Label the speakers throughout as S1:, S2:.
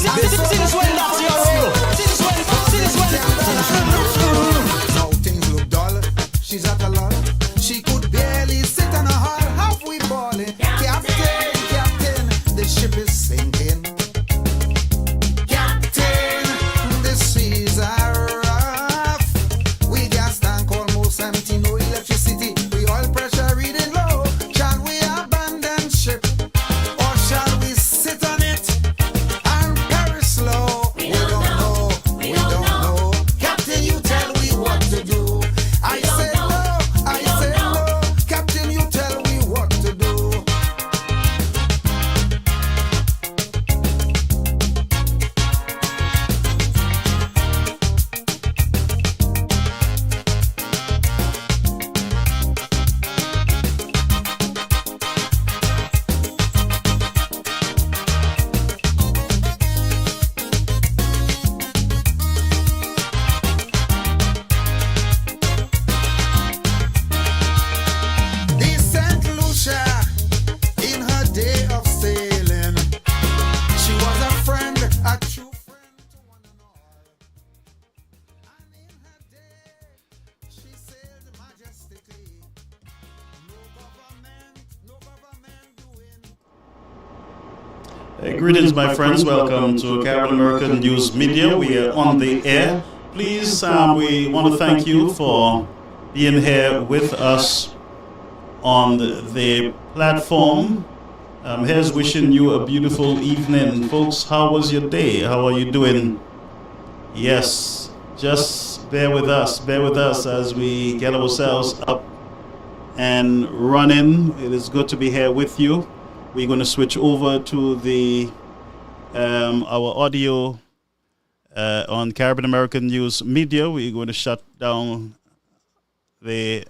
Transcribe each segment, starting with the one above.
S1: Since when that's your role? Since when?
S2: Now things look dull. She's at a lull. She could barely sit in a hull. Have we balling? Captain, the ship is sinking. Captain, the seas are rough. We gas tank almost empty, no electricity. We oil pressure reading low. Shall we abandon ship, or shall we sit on it and perish slow? We don't know. We don't know. Captain, you tell me what to do. I say no. Captain, you tell me what to do. The Saint Lucia, in her day of sailing, she was a friend, a true friend to one and all. And in her day, she sailed majestically. No government doing.
S3: Greetings, my friends. Welcome to Caribbean American News Media. We are on the air. Please, we want to thank you for being here with us on the platform. Here's wishing you a beautiful evening. Folks, how was your day? How are you doing? Yes, just bear with us as we get ourselves up and running. It is good to be here with you. We're going to switch over to the our audio on Caribbean American News Media. We're going to shut down the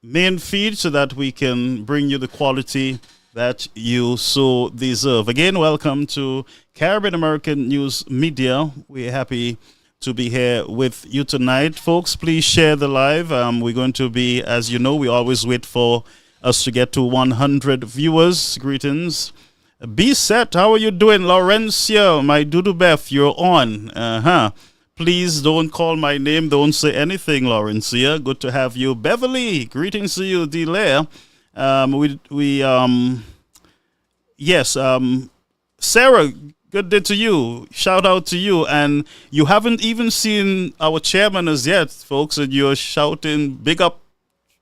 S3: main feed so that we can bring you the quality that you so deserve. Again, welcome to Caribbean American News Media. We're happy to be here with you tonight. Folks, please share the live. We're going to be, as you know, we always wait for us to get to 100 viewers. Greetings. Be set. How are you doing? Laurencia, my Dudu Beth, you're on. Please don't call my name. Don't say anything, Laurencia. Good to have you. Beverly, greetings to you. Delaire. Sarah, good day to you. Shout out to you. And you haven't even seen our chairman as yet, folks, and you're shouting big up.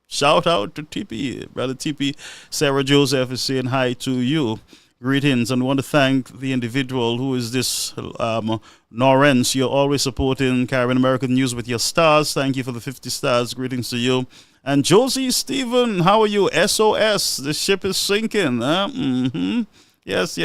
S3: Shout out to TP. Brother TP. Sarah Joseph is saying hi to you. Greetings, and want to thank the individual who is this Norrens. You're always supporting Caribbean American News with your stars. Thank you for the 50 stars. Greetings to you. And Josie Stephen, how are you? SOS, the ship is sinking. Yes.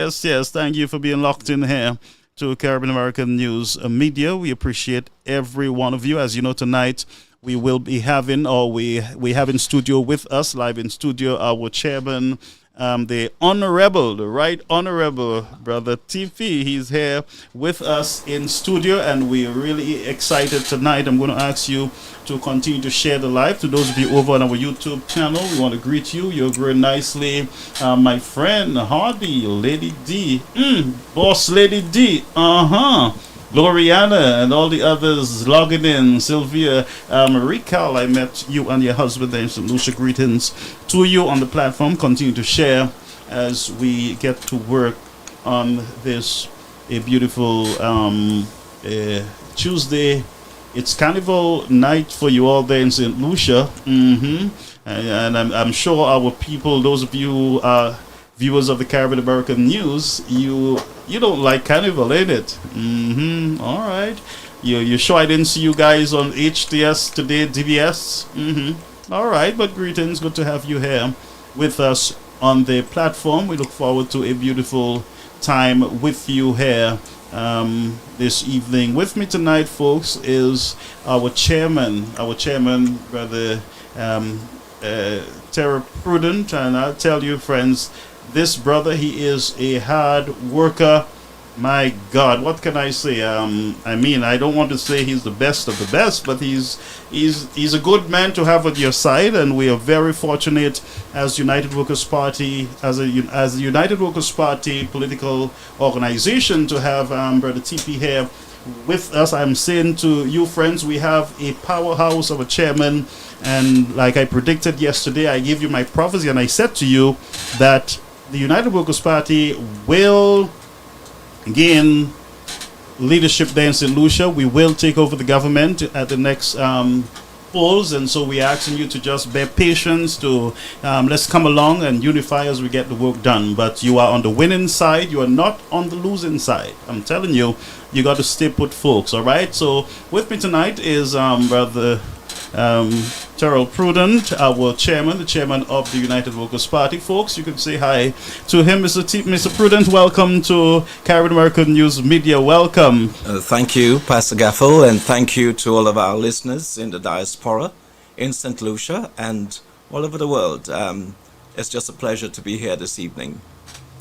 S3: Thank you for being locked in here to Caribbean American News Media. We appreciate every one of you. As you know, tonight we will be having, or we have in studio with us, live in studio, our chairman, the Right Honorable Brother TP. He's here with us in studio, and we're really excited tonight. I'm going to ask you to continue to share the live. To those of you over on our YouTube channel, we want to greet you. You're growing nicely. My friend Hardy, Lady D, Boss Lady D, Gloriana, and all the others logging in. Sylvia, Recall, I met you and your husband there in St. Lucia. Greetings to you on the platform. Continue to share as we get to work on this a beautiful Tuesday. It's carnival night for you all there in St. Lucia. And I'm sure our people, those of you who are viewers of the Caribbean American News, you don't like carnival, ain't it? All right. You sure I didn't see you guys on HTS today, DBS? All right, but greetings. Good to have you here with us on the platform. We look forward to a beautiful time with you here this evening. With me tonight, folks, is our chairman, Brother Theroid Prudent. And I'll tell you, friends, this brother, he is a hard worker. My God, what can I say? I mean, I don't want to say he's the best of the best, but he's a good man to have at your side, and we are very fortunate as United Workers Party, as a United Workers Party political organization, to have Brother TP here with us. I'm saying to you, friends, we have a powerhouse of a chairman, and like I predicted yesterday, I gave you my prophecy, and I said to you that the United Workers Party will gain leadership there in St. Lucia. We will take over the government at the next polls, and so we're asking you to just bear patience, to let's come along and unify as we get the work done. But you are on the winning side, you are not on the losing side. I'm telling you, you got to stay put, folks. All right, so with me tonight is Brother Theroid Prudent, our chairman, the chairman of the United Workers Party. Folks, you can say hi to him. Mr. Prudent, welcome to Caribbean American News Media. Welcome.
S4: Thank you, Pastor Gaffel, and thank you to all of our listeners in the diaspora, in St. Lucia, and all over the world. It's just a pleasure to be here this evening.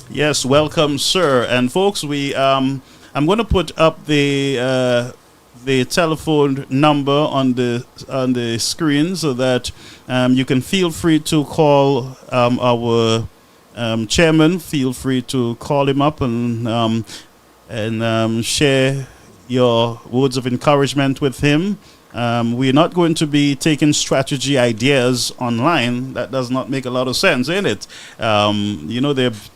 S3: Yes, welcome, sir. And folks, I'm going to put up the telephone number on the screen so that you can feel free to call our chairman. Feel free to call him up and share your words of encouragement with him. We're not going to be taking strategy ideas online. That does not make a lot of sense, ain't it? There are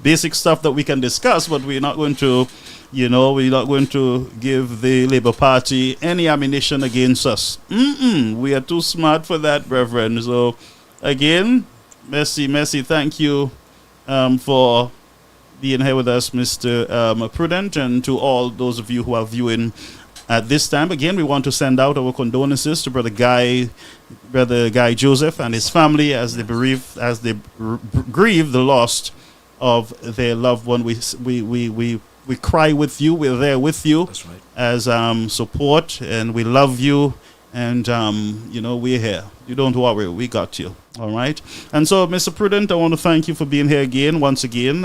S3: basic stuff that we can discuss, but we're not going to give the Labour Party any ammunition against us. We are too smart for that, brethren. So, again, merci, thank you for being here with us, Mr. Prudent, and to all those of you who are viewing at this time. Again, we want to send out our condolences to Brother Guy Joseph and his family as they grieve the loss of their loved one. We cry with you. We're there with you.
S4: That's right.
S3: As support, and we love you, and we're here. You don't worry, we got you. All right. And so, Mr. Prudent, I want to thank you for being here once again.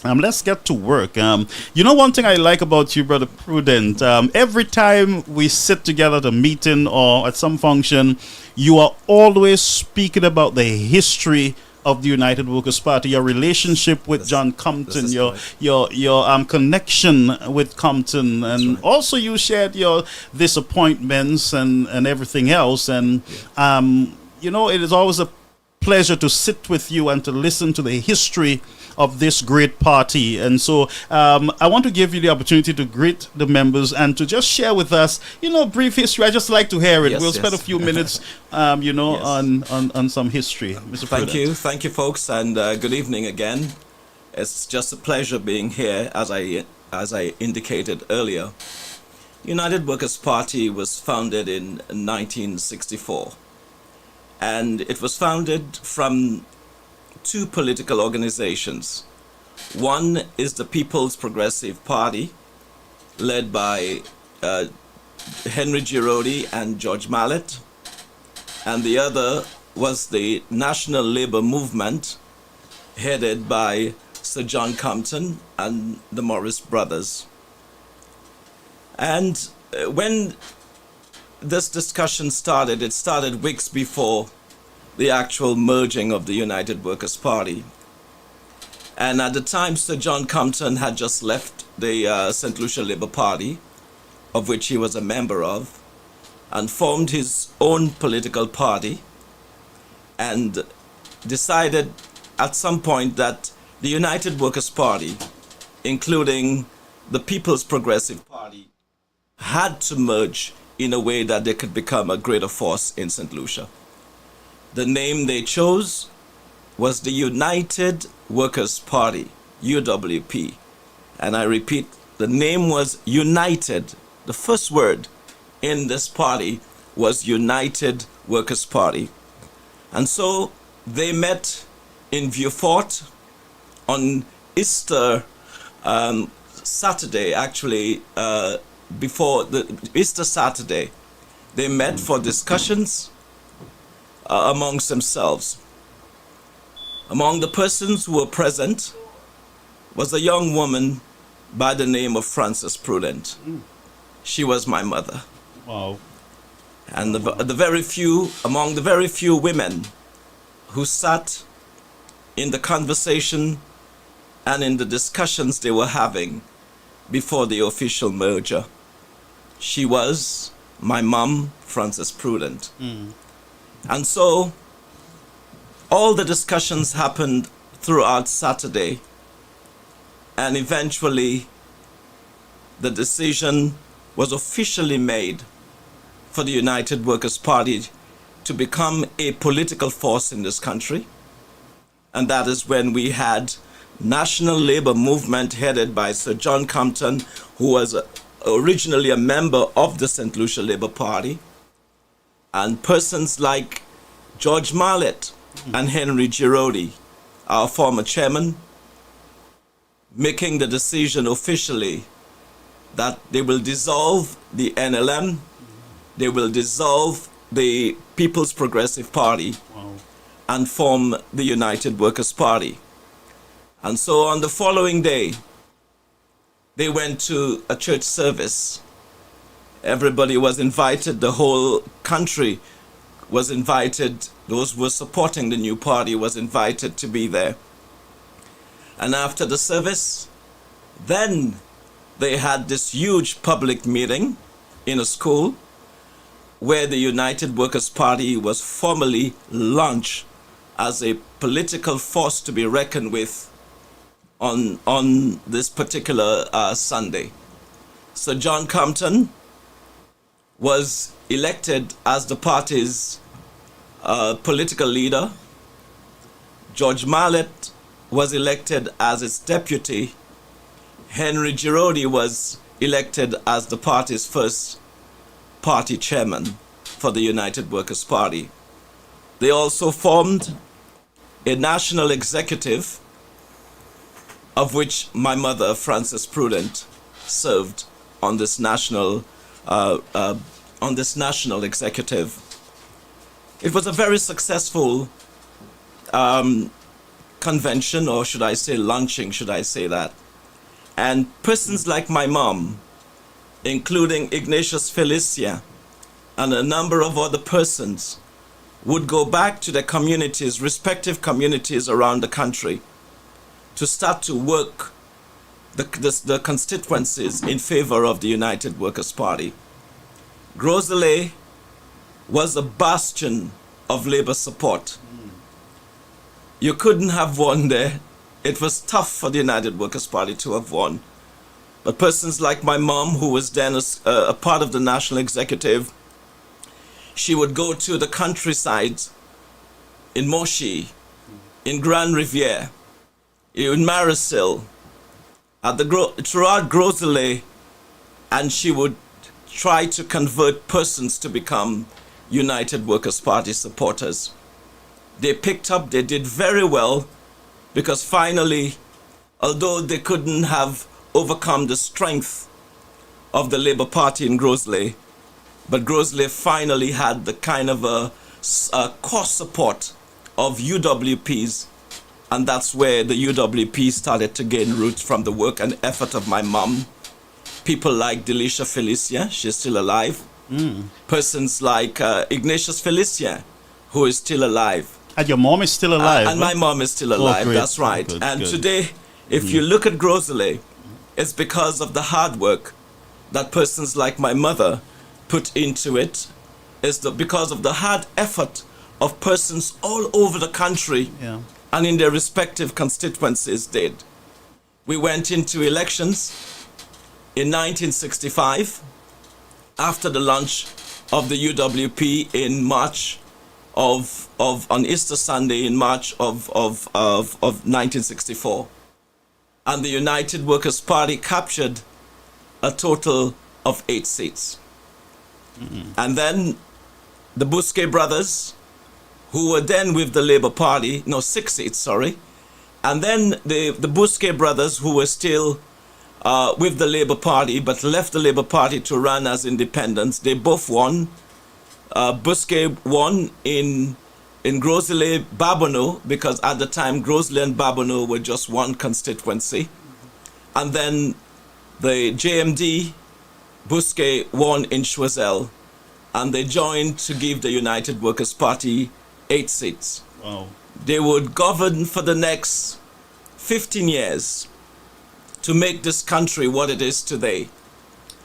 S3: Let's get to work. One thing I like about you, Brother Prudent, every time we sit together at a meeting or at some function, you are always speaking about the history of the United Workers Party, your relationship with John Compton, your connection with Compton, and also you shared your disappointments and everything else. And it is always a pleasure to sit with you and to listen to the history of this great party. And so I want to give you the opportunity to greet the members and to just share with us, brief history. I just like to hear it. We'll spend a few minutes, on some history. Mr. Prudent.
S4: Thank you, folks, and good evening again. It's just a pleasure being here, as I indicated earlier. United Workers Party was founded in 1964, and it was founded from two political organizations. One is the People's Progressive Party, led by Henry Giraudy and George Mallet, and the other was the National Labour Movement, headed by Sir John Compton and the Morris brothers. And when this discussion started, it started weeks before the actual merging of the United Workers Party. And at the time, Sir John Compton had just left the St. Lucia Labour Party, of which he was a member of, and formed his own political party, and decided at some point that the United Workers Party, including the People's Progressive Party, had to merge in a way that they could become a greater force in St. Lucia. The name they chose was the United Workers Party, UWP. And I repeat, the name was United. The first word in this party was United Workers Party. And so they met in Vieux-Fort on Easter Saturday, actually, before the Easter Saturday. They met for discussions amongst themselves. Among the persons who were present was a young woman by the name of Frances Prudent. She was my mother.
S3: Wow.
S4: And among the very few women who sat in the conversation and in the discussions they were having before the official merger, she was my mom, Frances Prudent. And so all the discussions happened throughout Saturday, and eventually the decision was officially made for the United Workers' Party to become a political force in this country. And that is when we had National Labour Movement headed by Sir John Compton, who was originally a member of the St. Lucia Labour Party, and persons like George Marlett and Henry Giraudy, our former chairman, making the decision officially that they will dissolve the NLM, they will dissolve the People's Progressive Party, and form the United Workers' Party. And so on the following day, they went to a church service. Everybody was invited, the whole country was invited, those who were supporting the new party was invited to be there. And after the service, then they had this huge public meeting in a school where the United Workers' Party was formally launched as a political force to be reckoned with on this particular Sunday. So John Compton was elected as the party's political leader. George Marlett was elected as its deputy. Henry Giraudy was elected as the party's first party chairman for the United Workers' Party. They also formed a national executive, of which my mother, Frances Prudent, served on this national executive. It was a very successful convention, or should I say launching, should I say that. And persons like my mom, including Ignatius Felicia and a number of other persons, would go back to their communities, respective communities around the country, to start to work the constituencies in favor of the United Workers' Party. Grosley was a bastion of labor support. You couldn't have won there. It was tough for the United Workers' Party to have won. But persons like my mom, who was then a part of the national executive, she would go to the countryside in Moshi, in Grand Riviere, in Marisil, throughout Grosley, and she would try to convert persons to become United Workers' Party supporters. They did very well, because finally, although they couldn't have overcome the strength of the Labour Party in Grosley, but Grosley finally had the kind of a core support of UWPs, and that's where the UWP started to gain roots from the work and effort of my mom. People like Delicia Felicia, she's still alive. Persons like Ignatius Felicia, who is still alive.
S3: And your mom is still alive?
S4: And my mom is still alive,
S3: great.
S4: that's right.
S3: Good,
S4: and
S3: good.
S4: Today, if you look at Grosley, it's because of the hard work that persons like my mother put into it. It's because of the hard effort of persons all over the country and in their respective constituencies did. We went into elections in 1965 after the launch of the UWP in March on Easter Sunday in March of 1964. And the United Workers' Party captured a total of 8 seats. And then the Bousquet brothers, who were then with the Labour Party, 6 seats, sorry. And then the Bousquet brothers, who were still with the Labour Party, but left the Labour Party to run as independents, they both won. Bousquet won in Grosley, Babonneau, because at the time Grosley and Babonneau were just one constituency. And then the JMD, Bousquet won in Choiseul, and they joined to give the United Workers' Party 8 seats.
S3: Wow.
S4: They would govern for the next 15 years to make this country what it is today,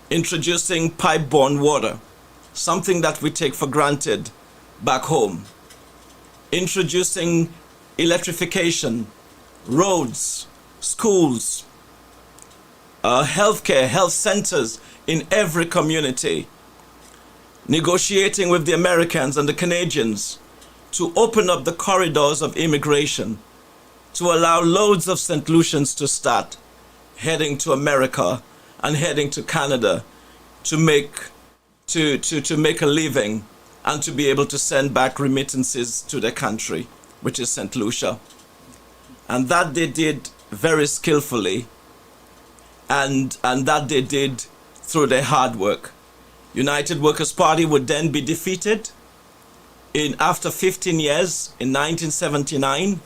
S4: introducing pipe-borne water, something that we take for granted back home, introducing electrification, roads, schools, healthcare, health centers in every community, negotiating with the Americans and the Canadians to open up the corridors of immigration, to allow loads of St. Lucians to start heading to America and heading to Canada to make a living and to be able to send back remittances to their country, which is St. Lucia. And that they did very skillfully, and that they did through their hard work. United Workers' Party would then be defeated after 15 years in 1979,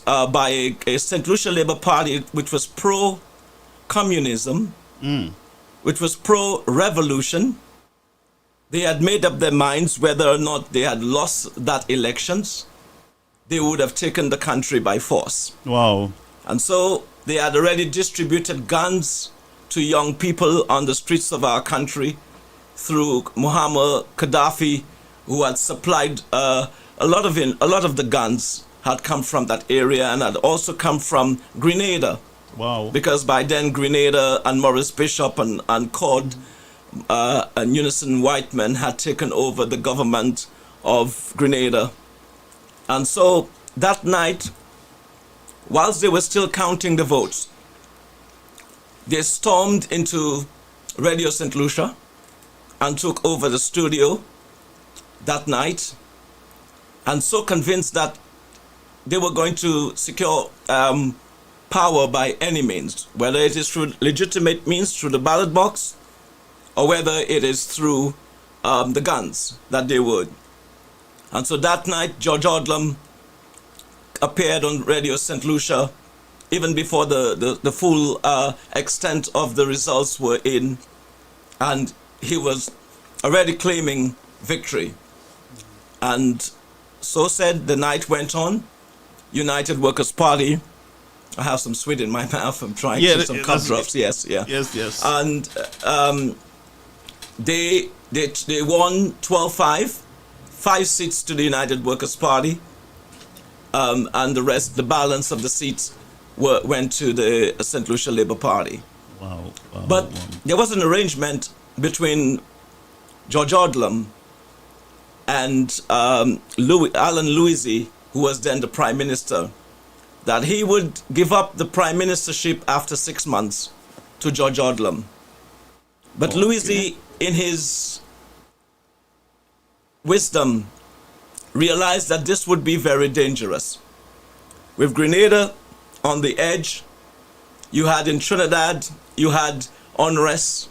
S4: by a St. Lucia Labour Party which was pro-communism, which was pro-revolution. They had made up their minds whether or not they had lost that elections, they would have taken the country by force.
S3: Wow.
S4: And so they had already distributed guns to young people on the streets of our country through Muammar Gaddafi, who had supplied a lot of the guns had come from that area and had also come from Grenada.
S3: Wow.
S4: Because by then Grenada and Maurice Bishop and Cord and Unison Whiteman had taken over the government of Grenada. And so that night, whilst they were still counting the votes, they stormed into Radio St. Lucia and took over the studio that night, and so convinced that they were going to secure power by any means, whether it is through legitimate means, through the ballot box, or whether it is through the guns, that they would. And so that night, George Odlum appeared on Radio St. Lucia even before the full extent of the results were in, and he was already claiming victory. And so said, the night went on. United Workers' Party, I have some sweet in my mouth, I'm trying to some cough drops, yes. And they won 12-5, 5 seats to the United Workers' Party, and the balance of the seats went to the St. Lucia Labour Party.
S3: Wow.
S4: But there was an arrangement between George Odlum and Alan Louisy, who was then the Prime Minister, that he would give up the Prime Ministership after 6 months to George Odlum. But okay. Louisy, in his wisdom, realized that this would be very dangerous. With Grenada on the edge, you had in Trinidad, you had unrest.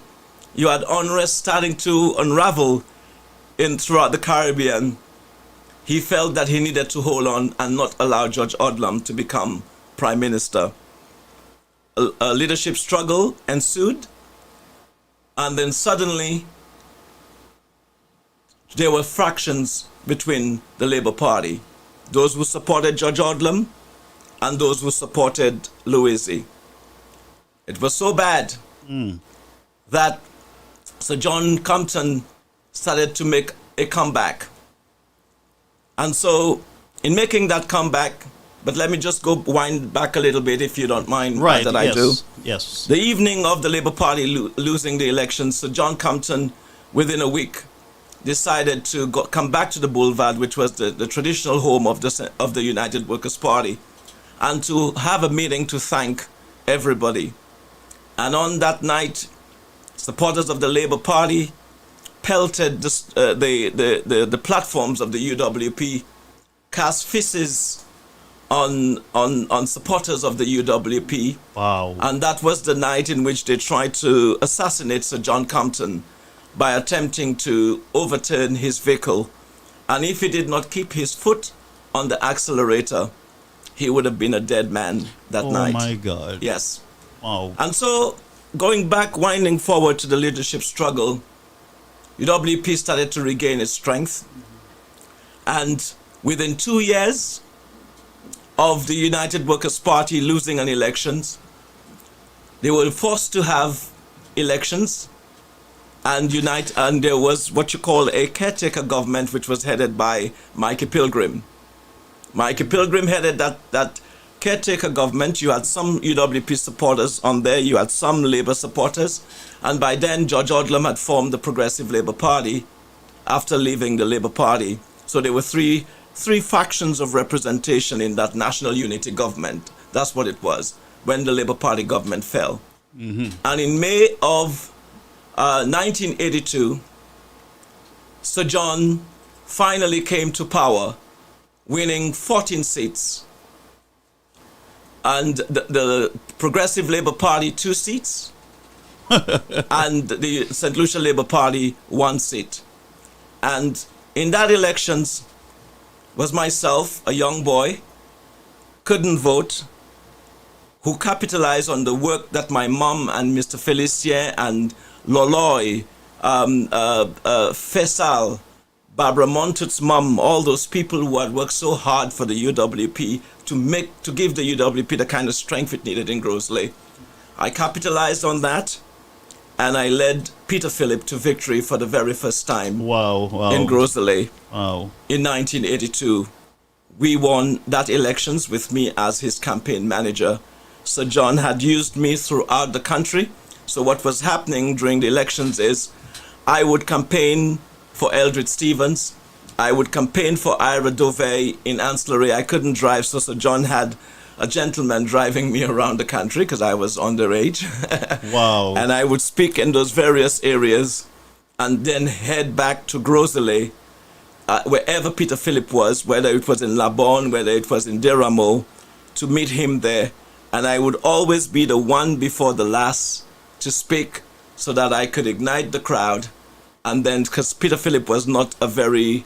S4: You had unrest starting to unravel throughout the Caribbean. He felt that he needed to hold on and not allow George Odlum to become Prime Minister. A leadership struggle ensued, and then suddenly there were fractions between the Labour Party, those who supported George Odlum and those who supported Louisy. It was so bad that Sir John Compton started to make a comeback. And so, in making that comeback, but let me just wind back a little bit, if you don't mind,
S3: right,
S4: that I do.
S3: Yes.
S4: The evening of the Labour Party losing the elections, Sir John Compton, within a week, decided to come back to the Boulevard, which was the traditional home of the United Workers' Party, and to have a meeting to thank everybody. And on that night, supporters of the Labour Party pelted the platforms of the UWP, cast feces on supporters of the UWP.
S3: Wow.
S4: And that was the night in which they tried to assassinate Sir John Compton by attempting to overturn his vehicle. And if he did not keep his foot on the accelerator, he would have been a dead man that night.
S3: Oh my God.
S4: Yes.
S3: Wow.
S4: And so, going back, winding forward to the leadership struggle, UWP started to regain its strength. And within 2 years of the United Workers' Party losing an elections, they were forced to have elections and there was what you call a caretaker government, which was headed by Mikey Pilgrim. Mikey Pilgrim headed that caretaker government. You had some UWP supporters on there, you had some Labour supporters, and by then George Odlum had formed the Progressive Labour Party after leaving the Labour Party. So there were three factions of representation in that national unity government. That's what it was when the Labour Party government fell. And in May of 1982, Sir John finally came to power, winning 14 seats. And the Progressive Labour Party 2 seats, and the St. Lucia Labour Party 1 seat. And in that elections was myself, a young boy, couldn't vote, who capitalized on the work that my mom and Mr. Felicien and Loloy, Faisal, Barbara Montut's mom, all those people who had worked so hard for the UWP to give the UWP the kind of strength it needed in Grosley. I capitalized on that, and I led Peter Phillip to victory for the very first time.
S3: Wow.
S4: In Grosley.
S3: Wow.
S4: In 1982. We won that elections with me as his campaign manager. Sir John had used me throughout the country. So what was happening during the elections is I would campaign for Eldred Stevens. I would campaign for Ira Dovey in Ancillary. I couldn't drive, so Sir John had a gentleman driving me around the country because I was underage.
S3: Wow.
S4: And I would speak in those various areas and then head back to Grosley, wherever Peter Phillip was, whether it was in Labon, whether it was in Deramo, to meet him there. And I would always be the one before the last to speak so that I could ignite the crowd. And then, because Peter Phillip was not a very,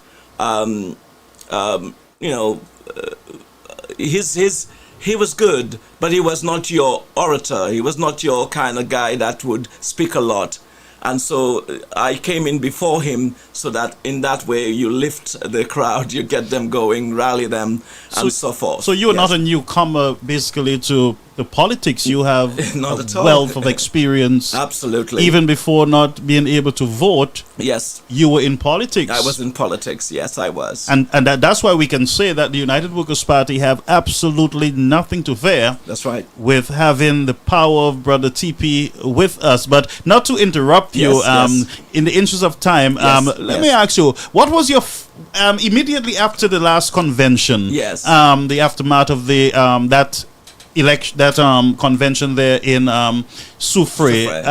S4: he was good, but he was not your orator. He was not your kind of guy that would speak a lot. And so I came in before him so that in that way you lift the crowd, you get them going, rally them, and so forth.
S3: So you're not a newcomer basically to the politics. You have
S4: Not
S3: a
S4: at all.
S3: wealth of experience.
S4: Absolutely.
S3: Even before not being able to vote,
S4: Yes,
S3: you were in politics.
S4: I was in politics. Yes, I was.
S3: And that's why we can say that the United Workers' Party have absolutely nothing to fear
S4: That's right.
S3: with having the power of Brother TP with us. But not to interrupt you,
S4: Yes.
S3: in the interest of time, let me ask you, what was your immediately after the last convention?
S4: Yes.
S3: The aftermath of the that election, that convention there in Soufrière.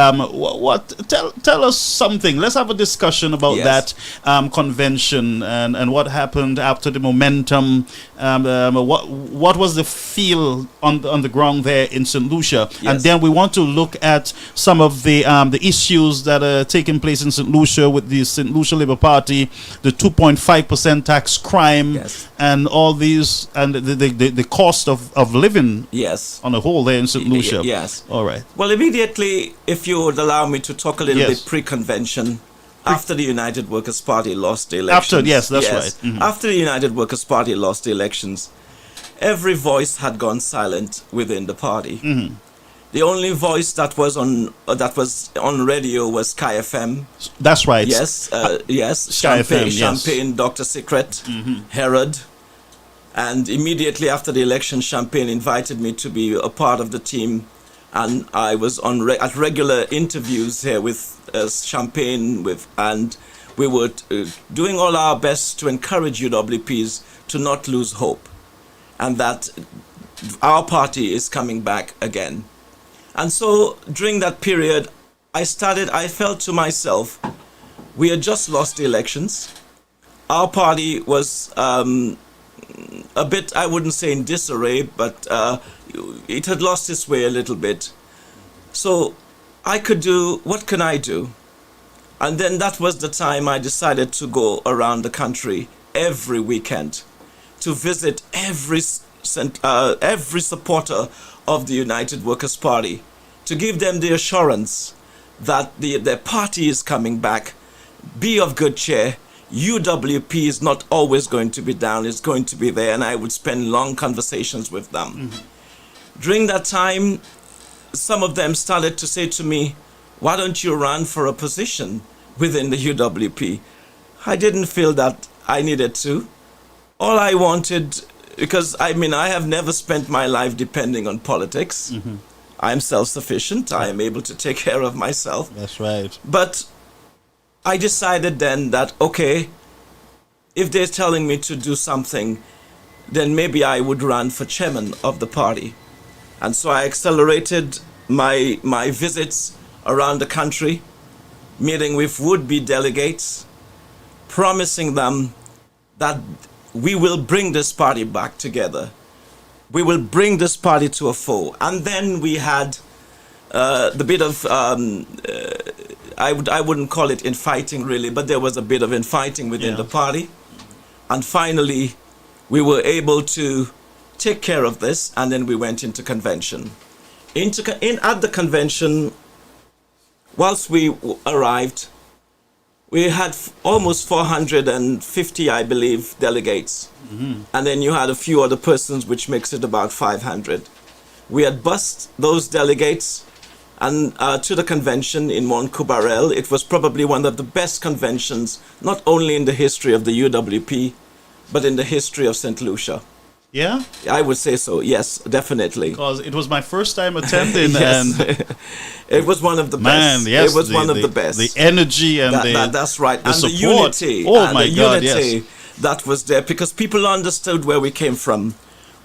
S3: Tell us something. Let's have a discussion about
S4: Yes.
S3: that convention and what happened after the momentum. What was the feel on the ground there in St. Lucia?
S4: Yes.
S3: And then we want to look at some of the issues that are taking place in St. Lucia with the St. Lucia Labour Party, the 2.5% tax crime,
S4: Yes.
S3: and all these, and the cost of living
S4: Yes.
S3: on a whole there in St. Lucia.
S4: Yes.
S3: All right.
S4: Well, immediately, if you would allow me to talk a little
S3: Yes.
S4: bit pre-convention, after the United Workers' Party lost the elections.
S3: After, yes, that's right. Mhm.
S4: After the United Workers' Party lost the elections, every voice had gone silent within the party.
S3: Mm-hmm.
S4: The only voice that was on radio was Sky FM.
S3: That's right.
S4: Yes, yes.
S3: Sky FM, yes.
S4: Champagne, Dr. Secret, Herod. And immediately after the election, Champagne invited me to be a part of the team. And I was on at regular interviews here with Champagne, and we were doing all our best to encourage UWPs to not lose hope, and that our party is coming back again. And so during that period, I felt to myself, we had just lost the elections. Our party was a bit, I wouldn't say in disarray, but it had lost its way a little bit. So what can I do? And then that was the time I decided to go around the country every weekend to visit every supporter of the United Workers' Party, to give them the assurance that their party is coming back. Be of good cheer. UWP is not always going to be down, it's going to be there, and I would spend long conversations with them. Mm-hmm. During that time, some of them started to say to me, why don't you run for a position within the UWP? I didn't feel that I needed to. All I wanted, because I have never spent my life depending on politics. Mm-hmm. I'm self-sufficient. I am able to take care of myself.
S3: That's right.
S4: But I decided then that, okay, if they're telling me to do something, then maybe I would run for chairman of the party. And so I accelerated my visits around the country, meeting with would-be delegates, promising them that we will bring this party back together. We will bring this party to a foe. And then we had the bit of, I wouldn't call it infighting really, but there was a bit of infighting within the party. And finally, we were able to take care of this, and then we went into convention. At the convention, whilst we arrived, we had almost 450, I believe, delegates. Mm-hmm. And then you had a few other persons, which makes it about 500. We had bussed those delegates and to the convention in Mont Coubarel. It was probably one of the best conventions, not only in the history of the UWP, but in the history of St. Lucia.
S3: Yeah?
S4: I would say so, yes, definitely.
S3: Because it was my first time attending.
S4: Yes.
S3: And
S4: it was one of the
S3: man,
S4: best.
S3: Yes,
S4: it was one of the best.
S3: The energy and
S4: that's right.
S3: the
S4: and
S3: support.
S4: The unity.
S3: Oh
S4: and
S3: my
S4: the
S3: God,
S4: unity
S3: yes.
S4: that was there, because people understood where we came from.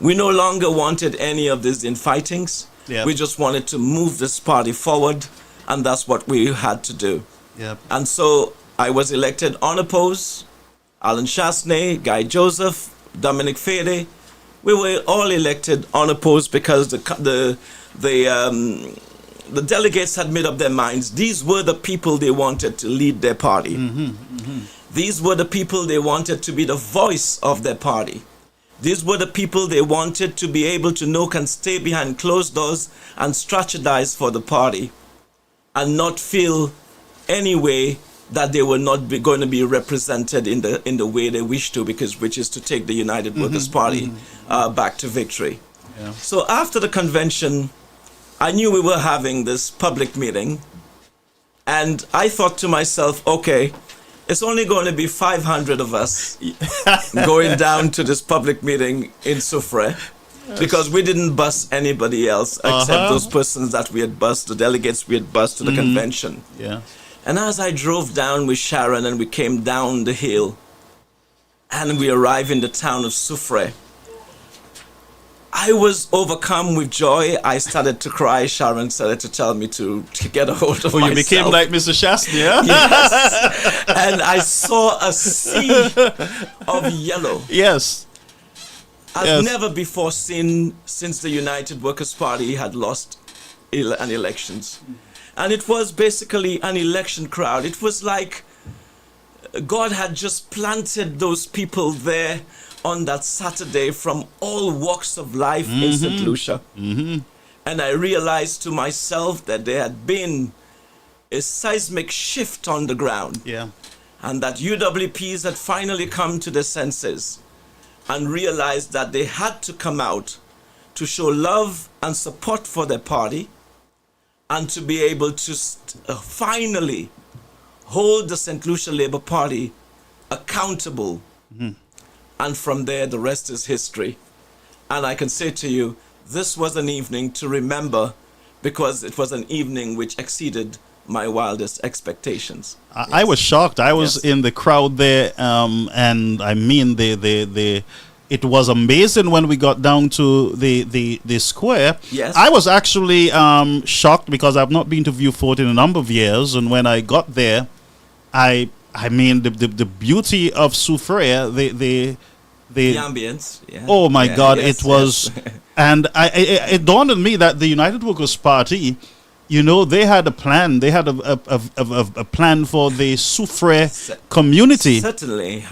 S4: We no longer wanted any of these infightings.
S3: Yep.
S4: We just wanted to move this party forward, and that's what we had to do.
S3: Yep.
S4: And so I was elected unopposed. Alan Chasney, Guy Joseph, Dominic Fede. We were all elected unopposed because the delegates had made up their minds. These were the people they wanted to lead their party. Mm-hmm, mm-hmm. These were the people they wanted to be the voice of their party. These were the people they wanted to be able to know can stay behind closed doors and strategize for the party and not feel any way that they were not going to be represented in the way they wish to, which is to take the United Workers' Party back to victory. Yeah. So after the convention, I knew we were having this public meeting, and I thought to myself, okay, it's only going to be 500 of us going down to this public meeting in Soufrière, because we didn't bus anybody else except those persons that we had bused, the delegates we had bused to the convention.
S3: Yeah.
S4: And as I drove down with Sharon and we came down the hill and we arrived in the town of Soufrière, I was overcome with joy. I started to cry. Sharon started to tell me to get a hold of myself.
S3: You became like Mr. Chasney, yeah?
S4: Yes. And I saw a sea of yellow.
S3: Yes.
S4: I've never before seen since the United Workers' Party had lost an elections. And it was basically an election crowd. It was like God had just planted those people there on that Saturday from all walks of life in St. Lucia. Mm-hmm. And I realized to myself that there had been a seismic shift on the ground.
S3: Yeah.
S4: And that UWPs had finally come to their senses and realized that they had to come out to show love and support for their party, and to be able to finally hold the St. Lucia Labour Party accountable. Mm-hmm. And from there, the rest is history. And I can say to you, this was an evening to remember, because it was an evening which exceeded my wildest expectations.
S3: I was shocked. I was in the crowd there, and I mean, it was amazing when we got down to the square.
S4: Yes.
S3: I was actually shocked because I've not been to Vieux Fort in a number of years, and when I got there, I mean the beauty of Soufrière, the
S4: ambience. Yeah.
S3: Oh my God,
S4: yes,
S3: it was, and it dawned on me that the United Workers' Party, you know, they had a plan. They had a plan for the Soufrière community.
S4: Certainly.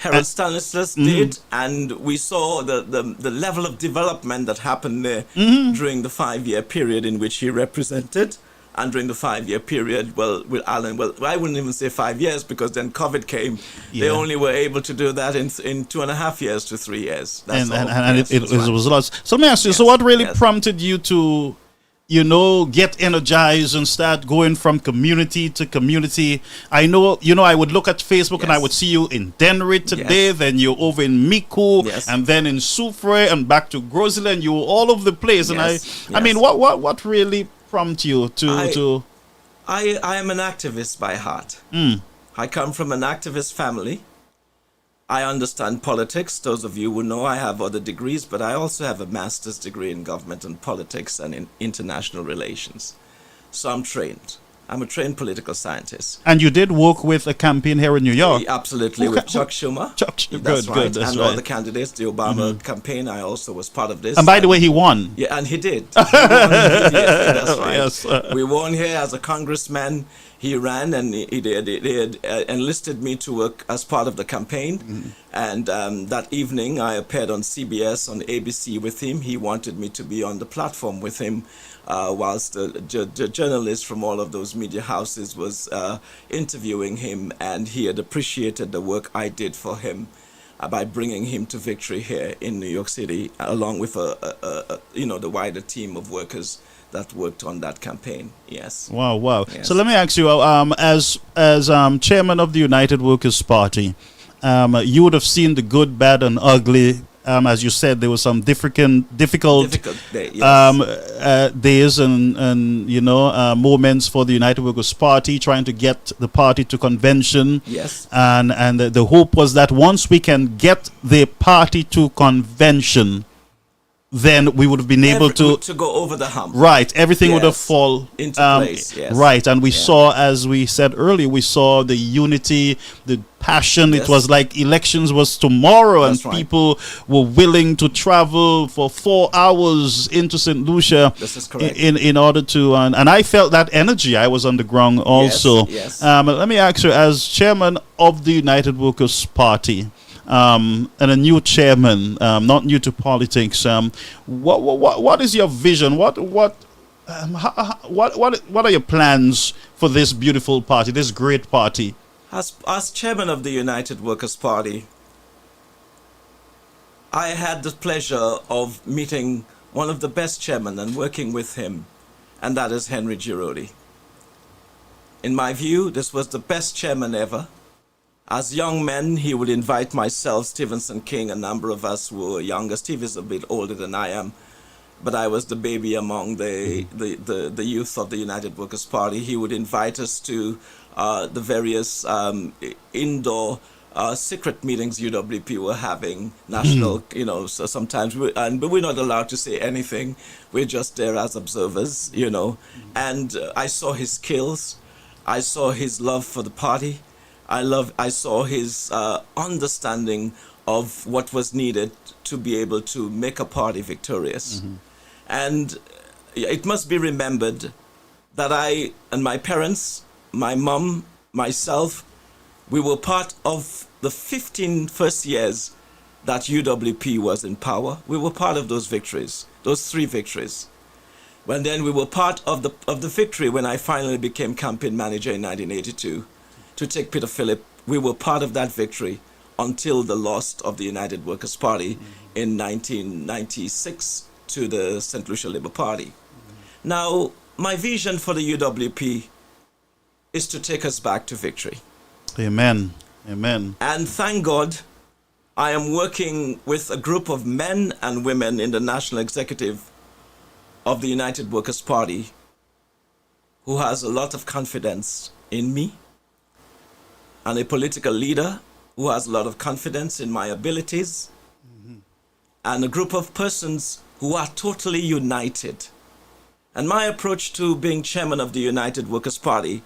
S4: Harold Stanislas did, and we saw the level of development that happened there during the 5-year period in which he represented. And during the 5-year period, well, with Alan, well, I wouldn't even say 5 years because then COVID came. They only were able to do that in 2.5 years to 3 years. That's all.
S3: And
S4: Yes,
S3: it
S4: that's right.
S3: was a lot. So let me ask you, so what really
S4: yes.
S3: prompted you to, you know, get energized and start going from community to community? I know, you know, I would look at Facebook and I
S4: Yes.
S3: would see you in Denry today,
S4: Yes.
S3: then you're over in Miku,
S4: Yes.
S3: and then in Soufre and back to Grozile, and you were all over the place. And
S4: Yes.
S3: I mean,
S4: Yes.
S3: what really prompted you to
S4: I am an activist by heart. I come from an activist family. I understand politics. Those of you who know, I have other degrees, but I also have a master's degree in government and politics and in international relations. So I'm trained. I'm a trained political scientist.
S3: And you did work with a campaign here in New York.
S4: Absolutely,
S3: Okay.
S4: with Chuck Schumer.
S3: Good,
S4: right.
S3: that's
S4: and
S3: right.
S4: all the candidates, the Obama campaign, I also was part of this.
S3: And by the way, he won.
S4: Yeah, and he did. He won. That's right.
S3: Yes.
S4: We won here as a congressman. He ran and he had enlisted me to work as part of the campaign. And that evening, I appeared on CBS, on ABC with him. He wanted me to be on the platform with him whilst the journalist from all of those media houses was interviewing him. And he had appreciated the work I did for him by bringing him to victory here in New York City, along with the wider team of workers that worked on that campaign. Yes.
S3: Wow.
S4: Yes.
S3: So let me ask you, as chairman of the United Workers' Party, you would have seen the good, bad, and ugly. As you said, there were some difficult
S4: day, yes.
S3: days and moments for the United Workers' Party, trying to get the party to convention.
S4: Yes.
S3: And the hope was that once we can get the party to convention, then we would have been able to
S4: go over the hump.
S3: Right, everything would have
S4: Yes.
S3: fall
S4: Into place, yes.
S3: Right, and we saw, as we said earlier, we saw the unity, the passion.
S4: Yes.
S3: It was like elections was tomorrow,
S4: That's
S3: and
S4: right.
S3: people were willing to travel for 4 hours into St. Lucia.
S4: This is correct.
S3: In order to, and I felt that energy. I was on the ground also.
S4: yes.
S3: Let me ask you, as chairman of the United Workers' Party, and a new chairman, not new to politics. What is your vision? What are your plans for this beautiful party, this great party?
S4: As chairman of the United Workers' Party, I had the pleasure of meeting one of the best chairmen and working with him, and that is Henry Giraudy. In my view, this was the best chairman ever. As young men, he would invite myself, Stevenson King, a number of us who were younger. Steve is a bit older than I am, but I was the baby among the youth of the United Workers' Party. He would invite us to the various indoor secret meetings UWP were having, national, so sometimes, but we're not allowed to say anything. We're just there as observers, and I saw his skills. I saw his love for the party. I saw his understanding of what was needed to be able to make a party victorious. And it must be remembered that I and my parents, my mom, myself, we were part of the 15 first years that UWP was in power. We were part of those victories, those 3 victories. When then we were part of the victory when I finally became campaign manager in 1982 to take Peter Phillip. We were part of that victory until the loss of the United Workers' Party in 1996 to the St. Lucia Labour Party. Now, my vision for the UWP is to take us back to victory.
S3: Amen.
S4: And thank God, I am working with a group of men and women in the National Executive of the United Workers' Party who has a lot of confidence in me, and a political leader who has a lot of confidence in my abilities, and a group of persons who are totally united. And my approach to being chairman of the United Workers' Party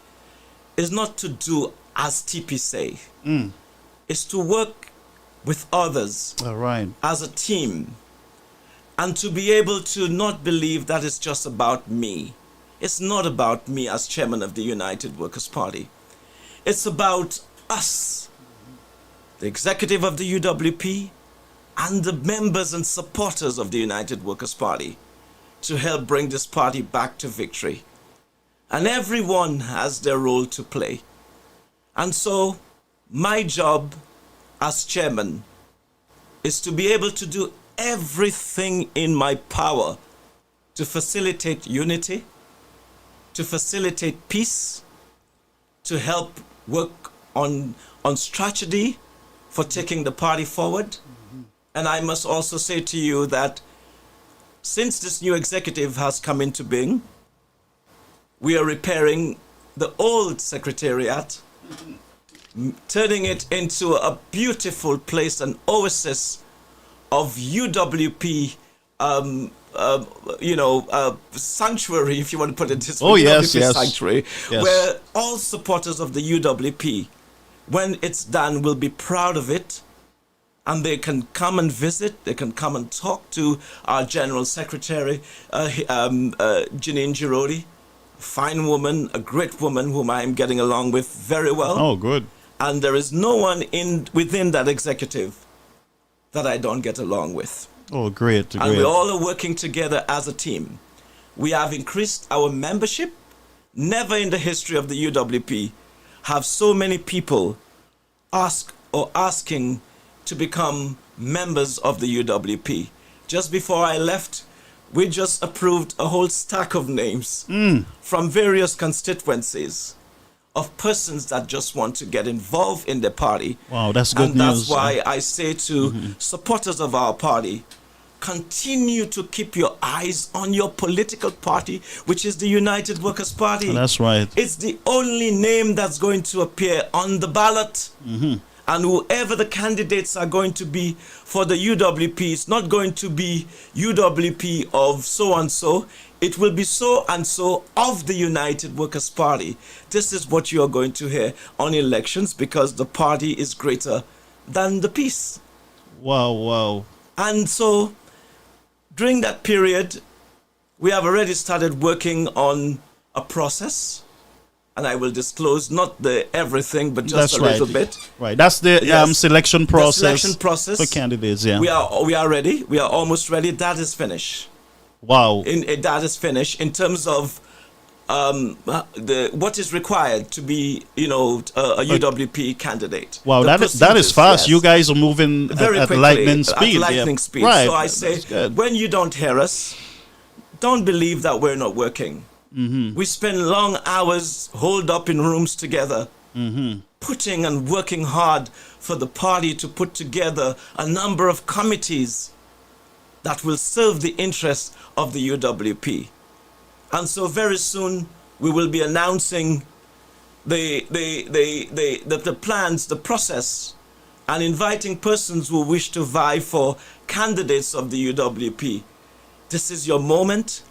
S4: is not to do as TP say. It's to work with others
S3: All right.
S4: as a team, and to be able to not believe that it's just about me. It's not about me as chairman of the United Workers' Party. It's about us the executive of the UWP, and the members and supporters of the United Workers' Party to help bring this party back to victory. And everyone has their role to play. And so my job as chairman is to be able to do everything in my power to facilitate unity, to facilitate peace, to help work on strategy for taking the party forward. And I must also say to you that since this new executive has come into being, we are repairing the old secretariat, turning it into a beautiful place, an oasis of UWP, sanctuary, if you want to put it this way.
S3: Oh, yes,
S4: UWP
S3: yes.
S4: Sanctuary,
S3: Yes.
S4: where all supporters of the UWP, when it's done, will be proud of it. And they can come and visit, they can come and talk to our General Secretary, Janine Girodi, a fine woman, a great woman whom I am getting along with very well.
S3: Oh, good.
S4: And there is no one within that executive that I don't get along with.
S3: Oh, great.
S4: And we all are working together as a team. We have increased our membership. Never in the history of the UWP have so many people asking to become members of the UWP. Just before I left, we just approved a whole stack of names from various constituencies of persons that just want to get involved in the party.
S3: Wow, that's good
S4: and
S3: news.
S4: that's why I say to supporters of our party, continue to keep your eyes on your political party, which is the United Workers' Party.
S3: That's right.
S4: It's the only name that's going to appear on the ballot. And whoever the candidates are going to be for the UWP, it's not going to be UWP of so-and-so. It will be so-and-so of the United Workers' Party. This is what you are going to hear on elections, because the party is greater than the peace.
S3: Wow, wow.
S4: And so during that period, we have already started working on a process. And I will disclose not the everything, but just
S3: That's
S4: a little bit.
S3: Right. That's the
S4: Yes.
S3: selection process.
S4: The selection process
S3: for candidates. Yeah.
S4: We are ready. We are almost ready. That is finished.
S3: Wow.
S4: That is finished in terms of what is required to be, a UWP candidate.
S3: Wow.
S4: The
S3: That is
S4: procedures,
S3: fast.
S4: yes.
S3: You guys are moving
S4: Very
S3: at
S4: quickly,
S3: lightning speed.
S4: At lightning
S3: Yeah.
S4: speed.
S3: Right.
S4: So I say,
S3: That's good.
S4: when you don't hear us, don't believe that we're not working. We spend long hours holed up in rooms together, putting and working hard for the party to put together a number of committees that will serve the interests of the UWP. And so very soon we will be announcing the plans, the process, and inviting persons who wish to vie for candidates of the UWP. This is your moment.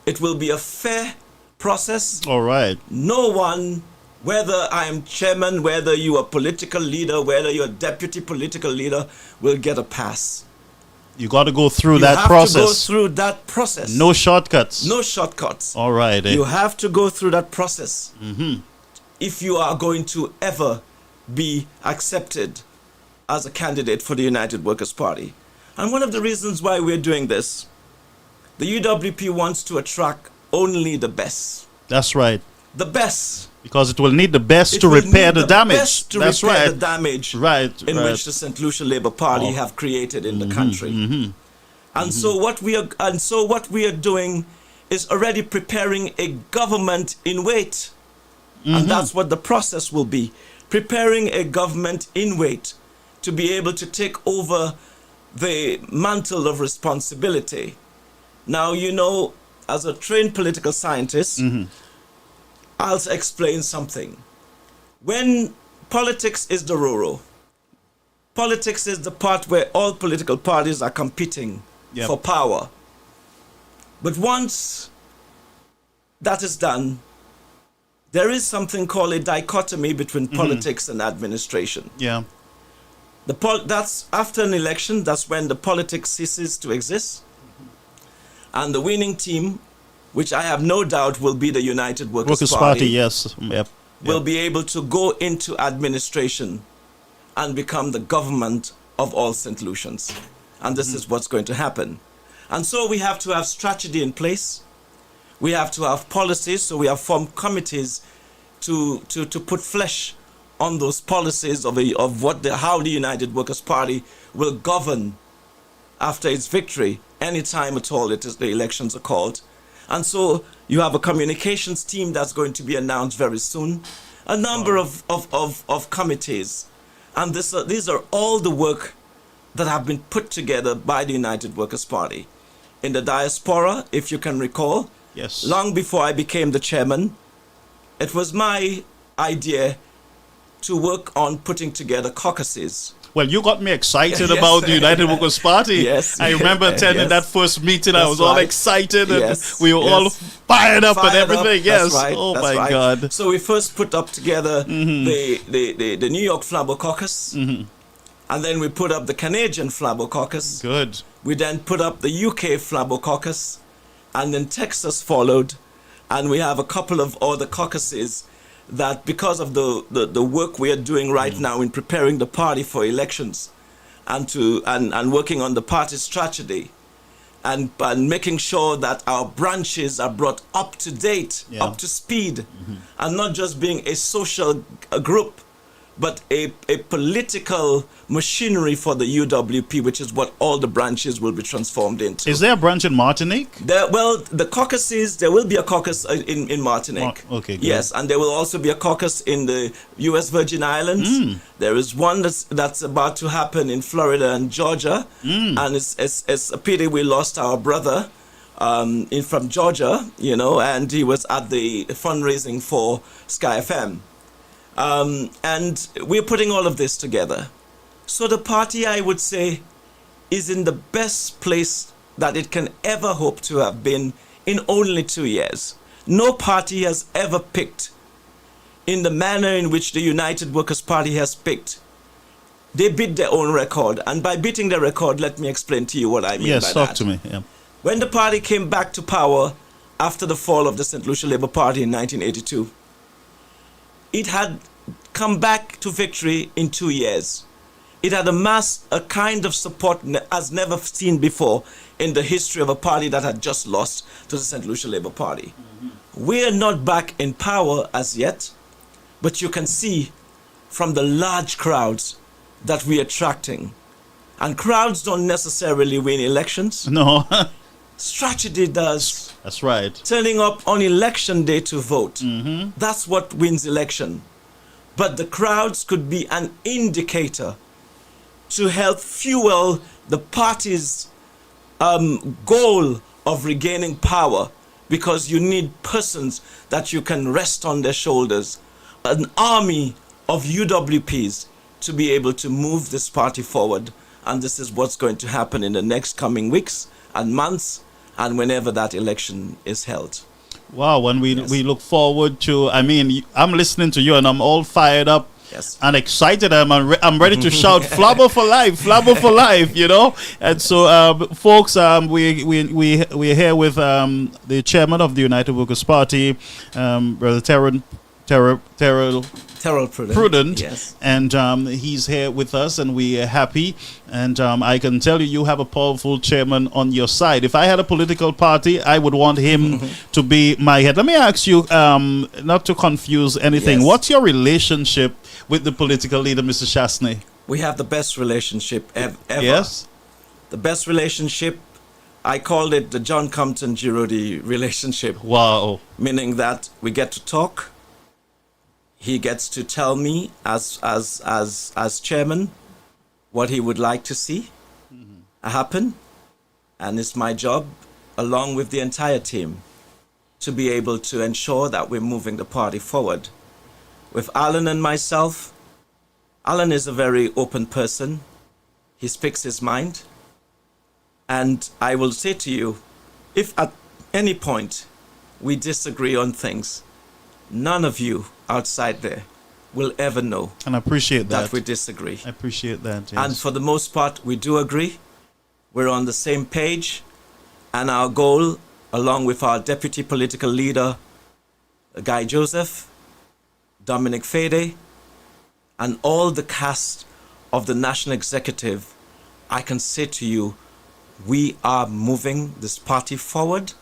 S4: It will be a fair process.
S3: All right.
S4: No one, whether I am chairman, whether you are political leader, whether you're deputy political leader, will get a pass.
S3: You got to go through
S4: You
S3: that
S4: have
S3: process.
S4: to go through that process.
S3: No shortcuts.
S4: No shortcuts.
S3: All right.
S4: You have to go through that process if you are going to ever be accepted as a candidate for the United Workers' Party. And one of the reasons why we're doing this, the UWP wants to attract only the best.
S3: That's right.
S4: The best.
S3: Because it will need the best
S4: It
S3: to
S4: will
S3: repair
S4: need
S3: the damage.
S4: best to
S3: That's
S4: repair
S3: right.
S4: the damage
S3: Right.
S4: in
S3: right.
S4: which the St. Lucia Labour Party have created in the country. And so what we are doing is already preparing a government in wait. And that's what the process will be. Preparing a government in wait to be able to take over the mantle of responsibility. Now, as a trained political scientist, I'll explain something. When politics is the rural, politics is the part where all political parties are competing for power. But once that is done, there is something called a dichotomy between politics and administration.
S3: Yeah.
S4: That's after an election, that's when the politics ceases to exist. And the winning team, which I have no doubt will be the United Workers'
S3: Workers'
S4: Party,
S3: Party, yes. Yep.
S4: will be able to go into administration and become the government of all St. Lucians. And this is what's going to happen. And so we have to have strategy in place. We have to have policies. So we have formed committees to put flesh on those policies of how the United Workers' Party will govern after its victory, any time at all the elections are called. And so you have a communications team that's going to be announced very soon, a number of committees. And these are all the work that have been put together by the United Workers' Party. In the diaspora, if you can recall,
S3: Yes.
S4: long before I became the chairman, it was my idea to work on putting together caucuses.
S3: Well, you got me excited
S4: Yes.
S3: about the United Workers' Party.
S4: Yes.
S3: I remember attending
S4: Yes.
S3: that first meeting. I
S4: That's
S3: was all
S4: right.
S3: excited and
S4: Yes.
S3: we were all
S4: Yes.
S3: fired up and
S4: Fired up.
S3: everything. Yes.
S4: That's right.
S3: Oh
S4: That's
S3: my
S4: right.
S3: God.
S4: So we first put up together the New York Flabo Caucus, and then we put up the Canadian Flabo Caucus.
S3: Good.
S4: We then put up the UK Flabo Caucus, and then Texas followed, and we have a couple of other caucuses that, because of the work we are doing right now in preparing the party for elections, and working on the party strategy, and making sure that our branches are brought up to date,
S3: Yeah.
S4: up to speed, and not just being a social group, but a political machinery for the UWP, which is what all the branches will be transformed into.
S3: Is there a branch in Martinique?
S4: The caucuses, there will be a caucus in Martinique.
S3: Okay, good.
S4: Yes, and there will also be a caucus in the U.S. Virgin Islands. There is one that's about to happen in Florida and Georgia. And it's a pity we lost our brother from Georgia, and he was at the fundraising for Sky FM. And we're putting all of this together. So the party, I would say, is in the best place that it can ever hope to have been in only 2 years. No party has ever picked in the manner in which the United Workers' Party has picked. They beat their own record. And by beating the record, let me explain to you what I mean by that.
S3: Yes, talk to me. Yeah.
S4: When the party came back to power after the fall of the St. Lucia Labour Party in 1982, it had come back to victory in 2 years. It had amassed a kind of support as never seen before in the history of a party that had just lost to the St. Lucia Labour Party. We are not back in power as yet, but you can see from the large crowds that we are attracting. And crowds don't necessarily win elections.
S3: No.
S4: Strategy does.
S3: That's right.
S4: Turning up on election day to vote. That's what wins election. But the crowds could be an indicator to help fuel the party's goal of regaining power, because you need persons that you can rest on their shoulders, an army of UWPs to be able to move this party forward. And this is what's going to happen in the next coming weeks and months, and whenever that election is held.
S3: Wow, when we look forward to, I'm listening to you and I'm all fired up.
S4: Yes.
S3: And excited. I'm ready to shout Flabo for life, Flabo for life, And so, folks, we're here with the chairman of the United Workers' Party, Brother
S4: Theroid
S3: Prudent,
S4: yes.
S3: and he's here with us, and we're happy. And I can tell you have a powerful chairman on your side. If I had a political party, I would want him to be my head. Let me ask you, not to confuse anything,
S4: Yes.
S3: what's your relationship with the political leader, Mr. Chasney?
S4: We have the best relationship ever.
S3: Yes?
S4: The best relationship, I called it the John Compton Girardi relationship,
S3: Wow.
S4: meaning that we get to talk. He gets to tell me as chairman what he would like to see happen, and it's my job, along with the entire team, to be able to ensure that we're moving the party forward. With Alan and myself, Alan is a very open person. He speaks his mind. And I will say to you, if at any point we disagree on things, none of you outside there will ever know
S3: And I appreciate that.
S4: that we disagree.
S3: I appreciate that. Yes.
S4: And for the most part, we do agree. We're on the same page. And our goal, along with our deputy political leader, Guy Joseph, Dominic Fede, and all the cast of the national executive, I can say to you, we are moving this party forward,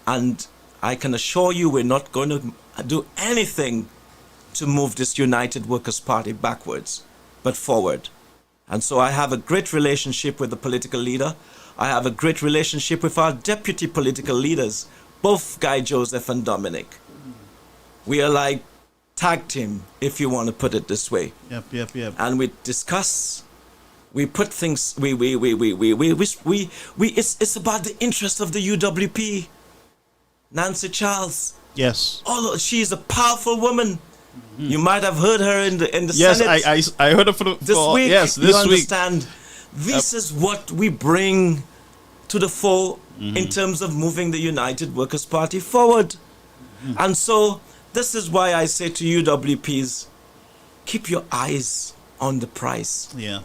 S4: and I can assure you we're not going to do anything to move this United Workers' Party backwards, but forward. And so I have a great relationship with the political leader. I have a great relationship with our deputy political leaders, both Guy Joseph and Dominic. We are like tag team, if you want to put it this way.
S3: Yep.
S4: And we discuss, we put things, it's about the interest of the UWP. Nancy Charles.
S3: Yes.
S4: She's a powerful woman. You might have heard her in the
S3: Yes,
S4: Senate.
S3: I heard of it
S4: This week.
S3: Yes, this
S4: you
S3: week.
S4: understand? This is what we bring to the fore in terms of moving the United Workers' Party forward. And so this is why I say to UWPs, keep your eyes on the prize.
S3: Yeah.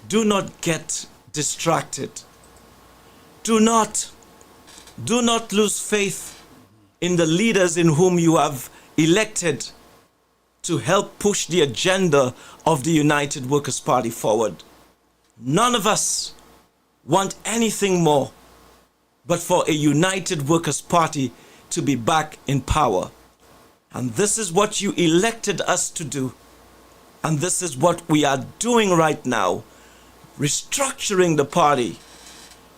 S4: Do not get distracted. Do not lose faith in the leaders in whom you have elected to help push the agenda of the United Workers' Party forward. None of us want anything more but for a United Workers' Party to be back in power. And this is what you elected us to do. And this is what we are doing right now. Restructuring the party,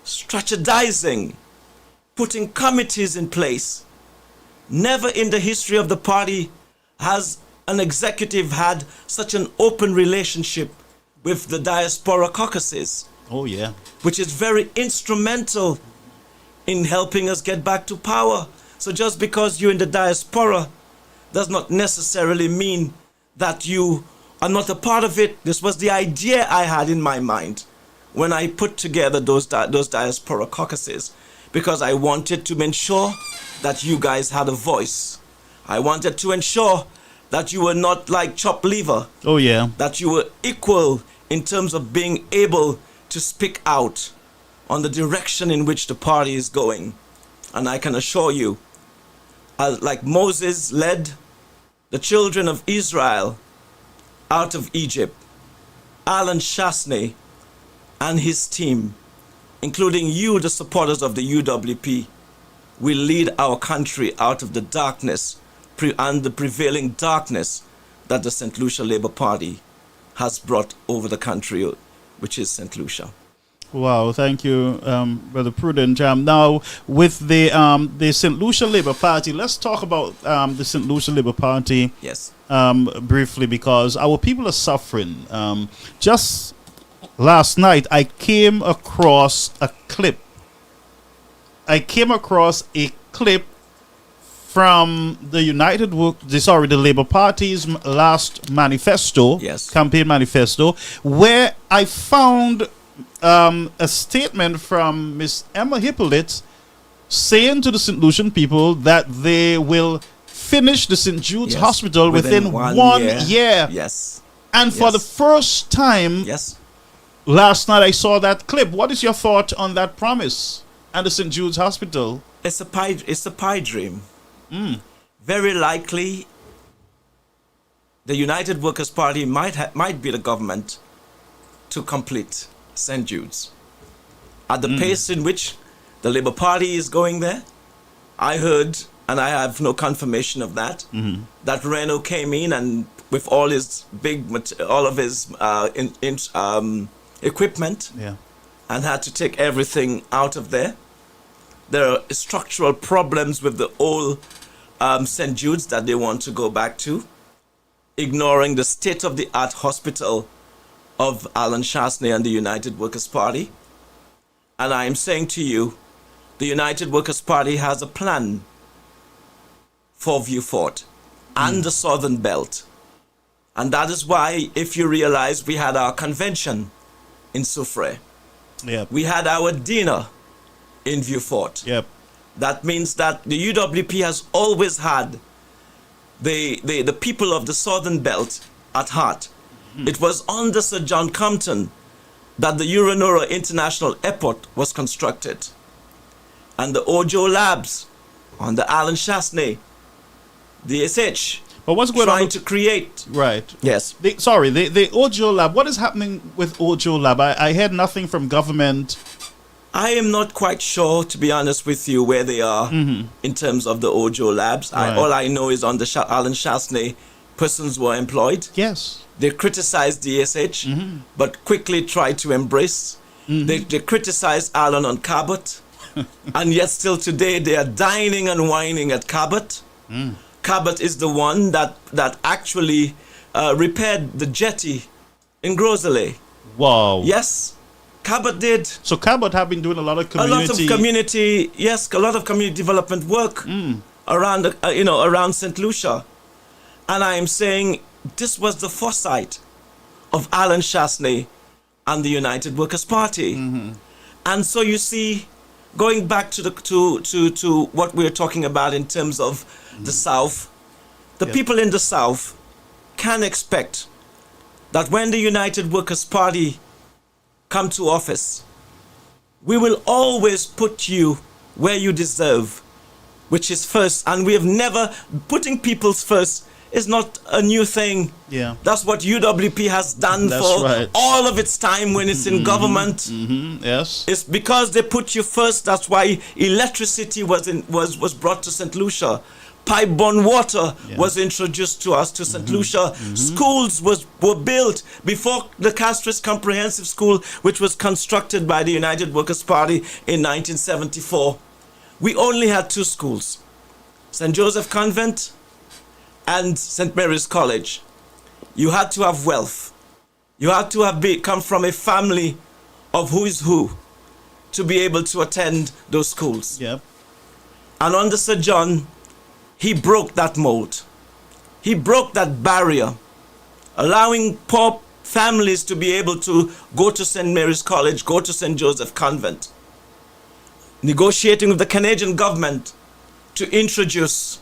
S4: strategizing, putting committees in place. Never in the history of the party has an executive had such an open relationship with the diaspora caucuses.
S3: Oh, yeah.
S4: Which is very instrumental in helping us get back to power. So just because you're in the diaspora does not necessarily mean that you are not a part of it. This was the idea I had in my mind when I put together those diaspora caucuses, because I wanted to ensure that you guys had a voice. I wanted to ensure that you were not like chopped liver.
S3: Oh, yeah.
S4: That you were equal in terms of being able to speak out on the direction in which the party is going. And I can assure you, like Moses led the children of Israel out of Egypt, Alan Shasney and his team, including you, the supporters of the UWP, will lead our country out of the darkness and the prevailing darkness that the St. Lucia Labour Party has brought over the country, which is St. Lucia.
S3: Wow, thank you, Brother Prudent. Now, with the St. Lucia Labour Party, let's talk about the St. Lucia Labour Party.
S4: Yes.
S3: Briefly, because our people are suffering. Just last night, I came across a clip. From the the Labour Party's last manifesto,
S4: yes,
S3: campaign manifesto, where I found a statement from Miss Emma Hippolyte saying to the St. Lucian people that they will finish the St. Jude's Hospital within one year.
S4: Yes.
S3: And for the first time, last night I saw that clip. What is your thought on that promise and the St. Jude's Hospital?
S4: It's a pie dream. Very likely, the United Workers' Party might be the government to complete St. Jude's. At the pace in which the Labour Party is going there, I heard, and I have no confirmation of that, that Reno came in and with all his equipment, and had to take everything out of there. There are structural problems with the old St. Jude's that they want to go back to, ignoring the state-of-the-art hospital of Alan Shasney and the United Workers' Party. And I am saying to you, the United Workers' Party has a plan for Vieux Fort and the Southern Belt. And that is why, if you realize, we had our convention in Soufrière. We had our dinner in Vieux Fort. That means that the UWP has always had the people of the Southern Belt at heart. It was under Sir John Compton that the Uranora International Airport was constructed. And the Ojo Labs on the Alan Shasney, the SH.
S3: But what's going
S4: trying
S3: on?
S4: to create.
S3: Right.
S4: Yes.
S3: The Audio Lab. What is happening with Audio Lab? I heard nothing from government.
S4: I am not quite sure, to be honest with you, where they are in terms of the Audio Labs.
S3: Right.
S4: All I know is on the Alan Shasney, persons were employed.
S3: Yes.
S4: They criticized DSH, but quickly tried to embrace. They criticized Alan on Cabot, and yet still today they are dining and whining at Cabot. Cabot is the one that actually repaired the jetty in Grosley.
S3: Wow.
S4: Yes, Cabot did.
S3: So Cabot have been doing a lot of community.
S4: A lot of community development work around, around St. Lucia. And I am saying this was the foresight of Alan Shasney and the United Workers' Party. And so you see, going back to to what we're talking about in terms of the South, the people in the South can expect that when the United Workers' Party come to office, we will always put you where you deserve, which is first. And we have never, putting people's first is not a new thing.
S3: Yeah.
S4: That's what UWP has done for all of its time when it's in government.
S3: Yes.
S4: It's because they put you first. That's why electricity was brought to St. Lucia. Pipe-borne water was introduced to us to St. Lucia. Schools were built before the Castries Comprehensive School, which was constructed by the United Workers' Party in 1974. We only had 2 schools, St. Joseph Convent and St. Mary's College. You had to have wealth. You had to have come from a family of who is who to be able to attend those schools.
S3: Yep.
S4: And under Sir John, he broke that mold. He broke that barrier, allowing poor families to be able to go to St. Mary's College, go to St. Joseph Convent, negotiating with the Canadian government to introduce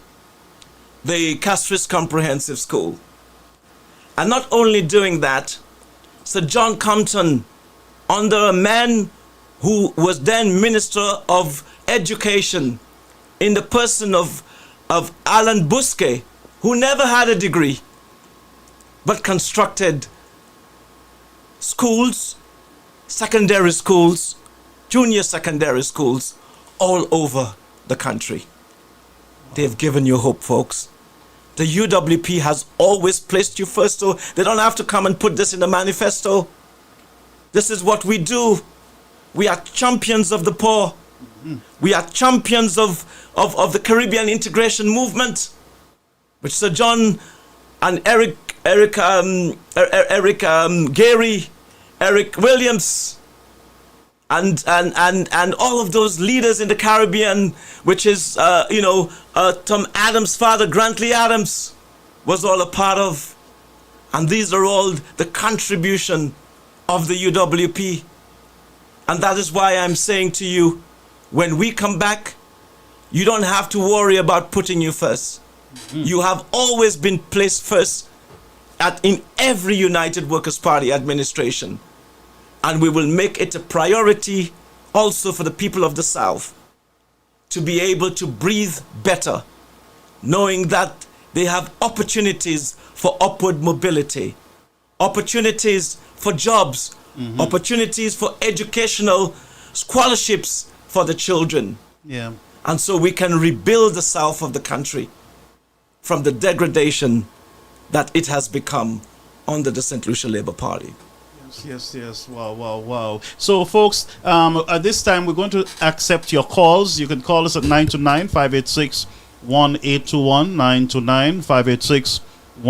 S4: the Castries Comprehensive School. And not only doing that, Sir John Compton, under a man who was then Minister of Education, in the person of Alan Busquet, who never had a degree, but constructed schools, secondary schools, junior secondary schools, all over the country. They've given you hope, folks. The UWP has always placed you first, so they don't have to come and put this in the manifesto. This is what we do. We are champions of the poor. We are champions of the Caribbean integration movement, which Sir John and Eric Gary, Eric Williams, and all of those leaders in the Caribbean, which is Tom Adams' father, Grantley Adams, was all a part of. And these are all the contribution of the UWP. And that is why I'm saying to you, when we come back, you don't have to worry about putting you first. You have always been placed first in every United Workers' Party administration. And we will make it a priority also for the people of the South to be able to breathe better, knowing that they have opportunities for upward mobility, opportunities for jobs, opportunities for educational scholarships for the children.
S3: Yeah.
S4: And so we can rebuild the South of the country from the degradation that it has become under the St. Lucia Labour Party.
S3: Yes. Wow. So, folks, at this time, we're going to accept your calls. You can call us at 929-586-1821,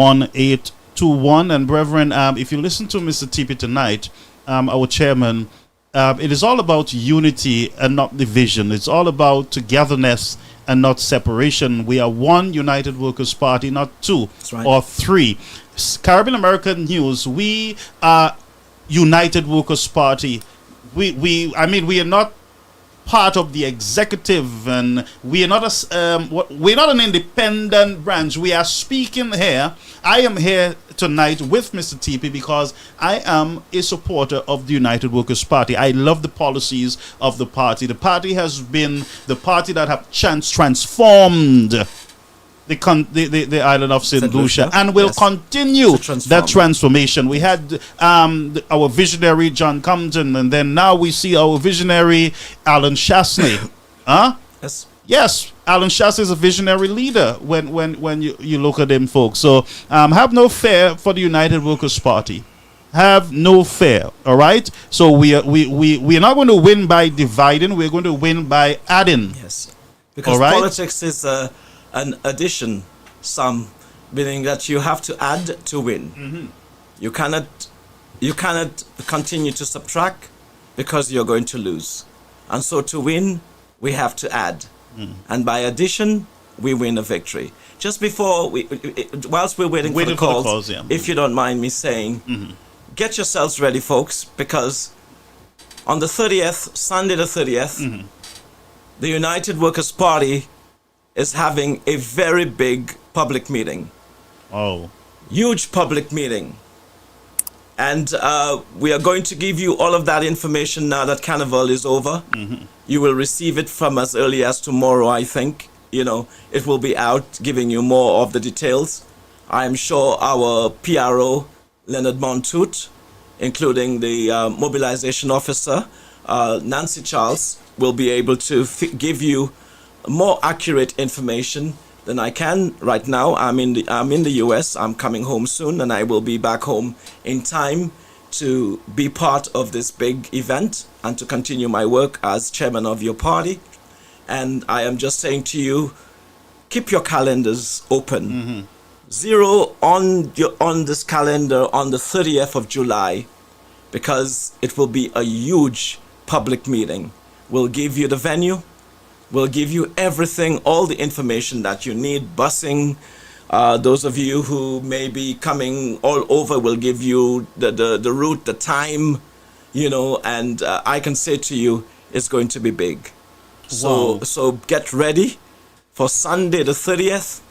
S3: 929-586-1821. And, Brethren, if you listen to Mr. Tipi tonight, our chairman, it is all about unity and not division. It's all about togetherness and not separation. We are one United Workers' Party, not two or three. Caribbean American News, we are United Workers' Party. We are not part of the executive, and we are not we're not an independent branch. We are speaking here. I am here tonight with Mr. TP because I am a supporter of the United Workers' Party. I love the policies of the party. The party has been the party that have transformed the island of St. Lucia, and will
S4: yes.
S3: continue
S4: To transform.
S3: that transformation. We had our visionary John Compton, and then now we see our visionary Alan Shastney. Huh?
S4: Yes.
S3: Yes, Alan Shastney is a visionary leader when you look at him, folks. So have no fear for the United Workers' Party. Have no fear, all right? So we are not going to win by dividing. We're going to win by adding.
S4: Yes. Because
S3: All right.
S4: politics is an addition sum, meaning that you have to add to win.
S3: Mm-hmm.
S4: You cannot continue to subtract because you're going to lose. And so to win, we have to add. And by addition, we win a victory. Just before whilst we're waiting for the calls,
S3: yeah.
S4: if you don't mind me saying, get yourselves ready, folks, because on the 30th, Sunday the 30th, the United Workers' Party is having a very big public meeting.
S3: Oh.
S4: Huge public meeting. And we are going to give you all of that information now that Carnival is over. You will receive it from as early as tomorrow, I think. You know, it will be out giving you more of the details. I am sure our PRO, Leonard Montoot, including the mobilization officer, Nancy Charles, will be able to give you more accurate information than I can right now. I'm in the US. I'm coming home soon, and I will be back home in time to be part of this big event and to continue my work as chairman of your party. And I am just saying to you, keep your calendars open. Zero on this calendar on the 30th of July, because it will be a huge public meeting. We'll give you the venue. We'll give you everything, all the information that you need, busing. Those of you who may be coming all over, will give you the route, the time, you know, and I can say to you, it's going to be big.
S3: Wow.
S4: So get ready for Sunday the 30th,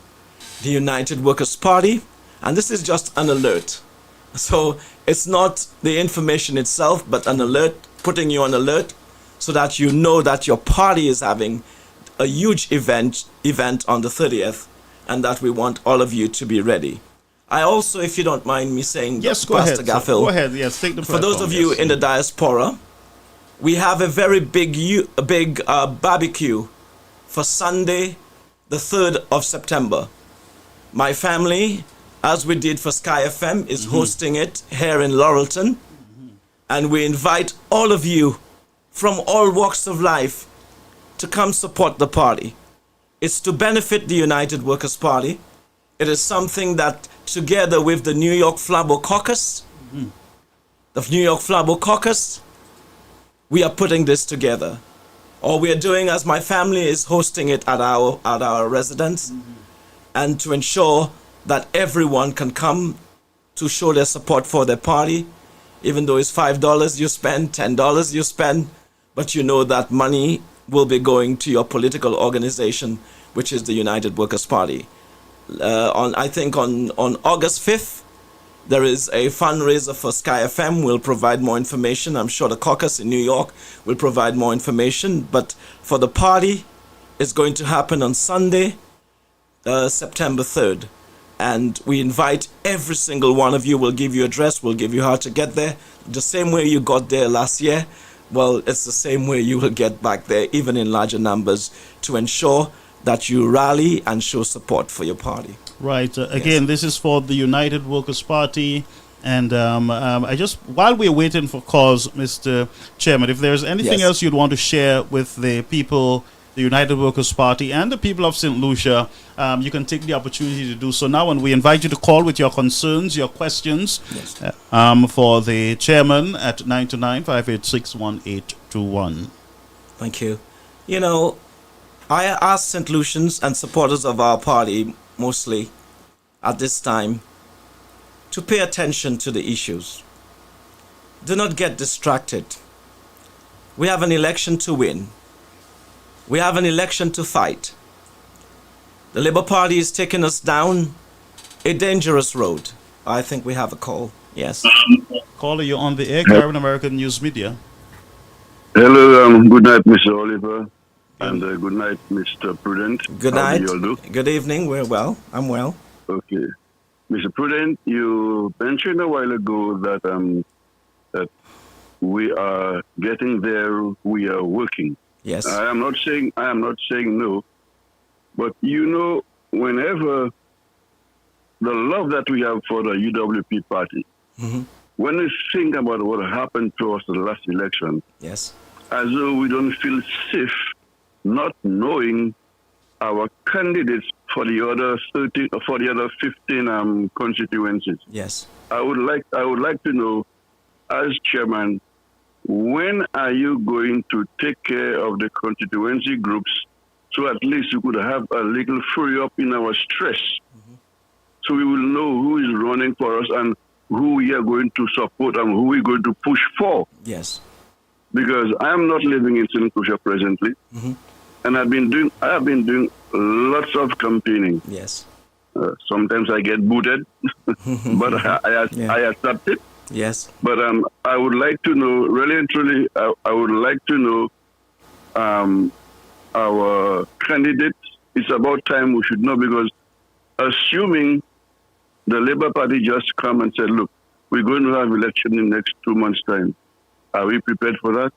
S4: the United Workers' Party, and this is just an alert. So it's not the information itself, but an alert, putting you on alert, so that you know that your party is having a huge event on the 30th, and that we want all of you to be ready. I also, if you don't mind me saying,
S3: Yes, go
S4: Pastor
S3: ahead.
S4: Gaffel,
S3: Go ahead. Yes, take the
S4: for those
S3: platform,
S4: of you
S3: yes.
S4: in the diaspora, we have a very big barbecue for Sunday, the 3rd of September. My family, as we did for Sky FM, is hosting it here in Laurelton. And we invite all of you from all walks of life to come support the party. It's to benefit the United Workers' Party. It is something that, together with the New York Flabo Caucus, we are putting this together. All we are doing, as my family is hosting it at our residence, and to ensure that everyone can come to show their support for their party, even though it's $5 you spend, $10 you spend, but you know that money will be going to your political organization, which is the United Workers' Party. I think on August 5th, there is a fundraiser for Sky FM. We'll provide more information. I'm sure the caucus in New York will provide more information. But for the party, it's going to happen on Sunday, September 3rd. And we invite every single one of you. We'll give you address. We'll give you how to get there. The same way you got there last year. Well, it's the same way you will get back there, even in larger numbers, to ensure that you rally and show support for your party.
S3: Right. Again, this is for the United Workers' Party. And I just, while we're waiting for calls, Mr. Chairman, if there's anything else you'd want to share with the people, the United Workers' Party, and the people of St. Lucia, you can take the opportunity to do so now. And we invite you to call with your concerns, your questions, for the chairman at 929-586-1821.
S4: Thank you. You know, I ask St. Lucians and supporters of our party, mostly at this time, to pay attention to the issues. Do not get distracted. We have an election to win. We have an election to fight. The Labour Party is taking us down a dangerous road. I think we have a call. Yes.
S3: Caller, you're on the air, Caribbean American News Media.
S5: Hello, good night, Mr. Oliver. And good night, Mr. Prudent.
S4: Good
S5: How do
S4: night.
S5: you all do?
S4: Good evening. We're well. I'm well.
S5: Okay. Mr. Prudent, you mentioned a while ago that we are getting there, we are working.
S4: Yes.
S5: I am not saying no, but you know, whenever the love that we have for the UWP party, when we think about what happened to us in the last election,
S4: Yes.
S5: as though we don't feel safe not knowing our candidates for the other 15 constituencies.
S4: Yes.
S5: I would like to know, as chairman, when are you going to take care of the constituency groups so at least we could have a little free up in our stress, so we will know who is running for us and who we are going to support and who we're going to push for.
S4: Yes.
S5: Because I am not living in St. Lucia presently, and I have been doing lots of campaigning.
S4: Yes.
S5: Sometimes I get booted, but I accept it.
S4: Yes.
S5: But I would like to know, really and truly, I would like to know our candidates. It's about time we should know, because assuming the Labour Party just come and said, look, we're going to have election in the next 2 months' time. Are we prepared for that?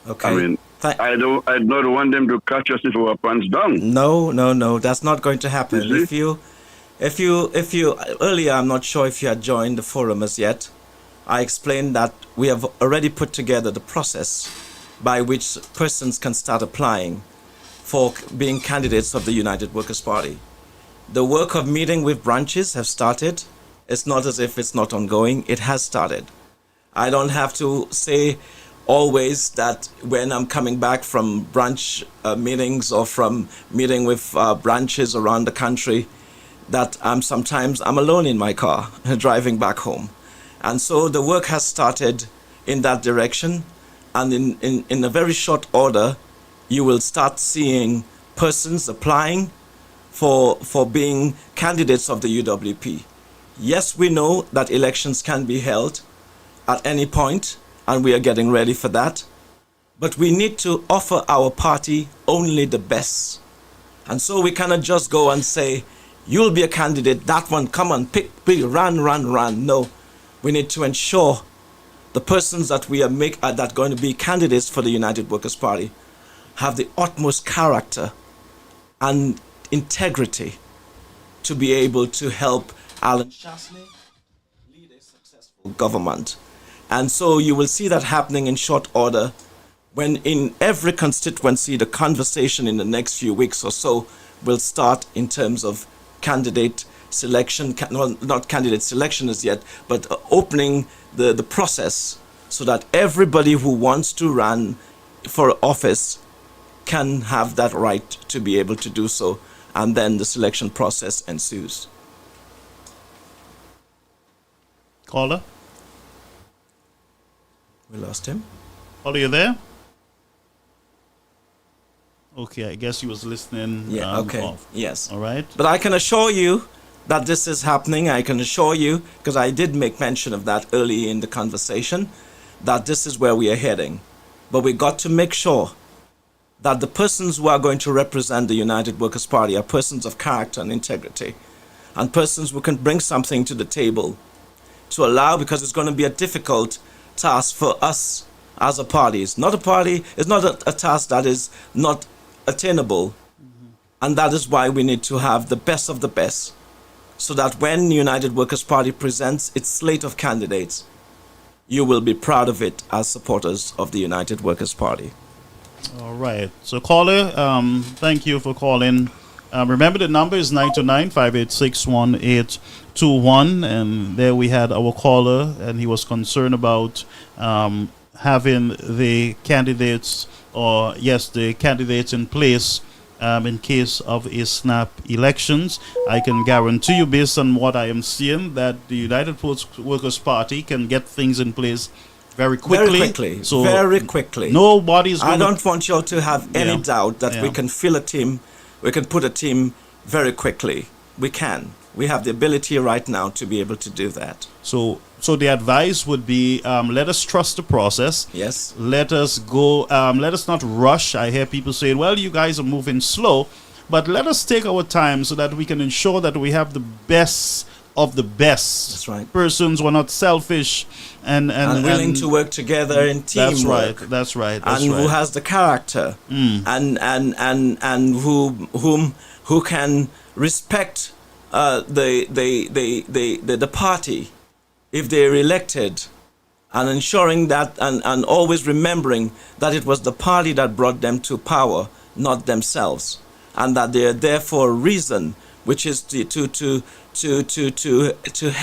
S4: Okay.
S5: I mean, I don't want them to catch us with our pants down.
S4: No. That's not going to happen.
S5: You see?
S4: If you earlier, I'm not sure if you had joined the forum as yet. I explained that we have already put together the process by which persons can start applying for being candidates of the United Workers' Party. The work of meeting with branches have started. It's not as if it's not ongoing. It has started. I don't have to say always that when I'm coming back from branch meetings or from meeting with branches around the country, that I'm alone in my car driving back home. And so the work has started in that direction, and in a very short order you will start seeing persons applying for being candidates of the UWP. Yes, we know that elections can be held at any point, and we are getting ready for that. But we need to offer our party only the best. And so we cannot just go and say, you'll be a candidate, that one, come on, pick, run. No, we need to ensure the persons that we are that going to be candidates for the United Workers' Party have the utmost character and integrity to be able to help Alan Chasney lead a successful government. And so you will see that happening in short order, when in every constituency the conversation in the next few weeks or so will start in terms of candidate selection, not candidate selection as yet, but opening the process so that everybody who wants to run for office can have that right to be able to do so, and then the selection process ensues.
S3: Caller?
S4: We lost him.
S3: Caller, you there? Okay, I guess he was listening.
S4: Yeah, okay.
S3: Off.
S4: Yes.
S3: All right.
S4: But I can assure you that this is happening. I can assure you, because I did make mention of that early in the conversation, that this is where we are heading. But we got to make sure that the persons who are going to represent the United Workers' Party are persons of character and integrity, and persons who can bring something to the table to allow, because it's going to be a difficult task for us as a party. It's not a task that is not attainable. And that is why we need to have the best of the best, so that when the United Workers' Party presents its slate of candidates, you will be proud of it as supporters of the United Workers' Party.
S3: All right. So, caller, thank you for calling. Remember, the number is 929-586-1821. And there we had our caller, and he was concerned about having the candidates, the candidates in place in case of a snap elections. I can guarantee you, based on what I am seeing, that the United Workers' Party can get things in place very quickly. So
S4: very quickly.
S3: Nobody's
S4: I don't want you all to have any doubt that we can fill a team, we can put a team very quickly. we can. We have the ability right now to be able to do that.
S3: So the advice would be, let us trust the process.
S4: Yes.
S3: Let us go. Let us not rush. I hear people saying, "Well, you guys are moving slow," but let us take our time so that we can ensure that we have the best of the best.
S4: That's right.
S3: Persons who are not selfish and
S4: willing to work together in teamwork.
S3: That's right.
S4: And who has the character, and who can respect the party if they're elected, and ensuring that and always remembering that it was the party that brought them to power, not themselves, and that they're there for a reason, which is to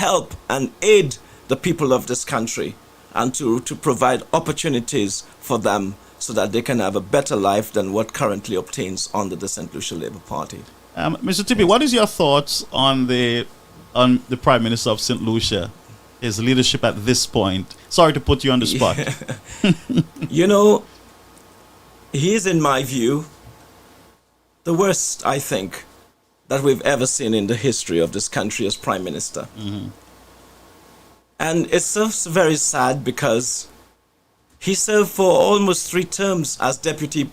S4: help and aid the people of this country, and to provide opportunities for them so that they can have a better life than what currently obtains under the St. Lucia Labour Party.
S3: Mr. Tippie, what is your thoughts on the Prime Minister of St. Lucia, his leadership at this point? Sorry to put you on the spot.
S4: You know, he is, in my view, the worst, I think, that we've ever seen in the history of this country as Prime Minister.
S3: Mm-hmm.
S4: And it's so very sad because he served for almost 3 terms as deputy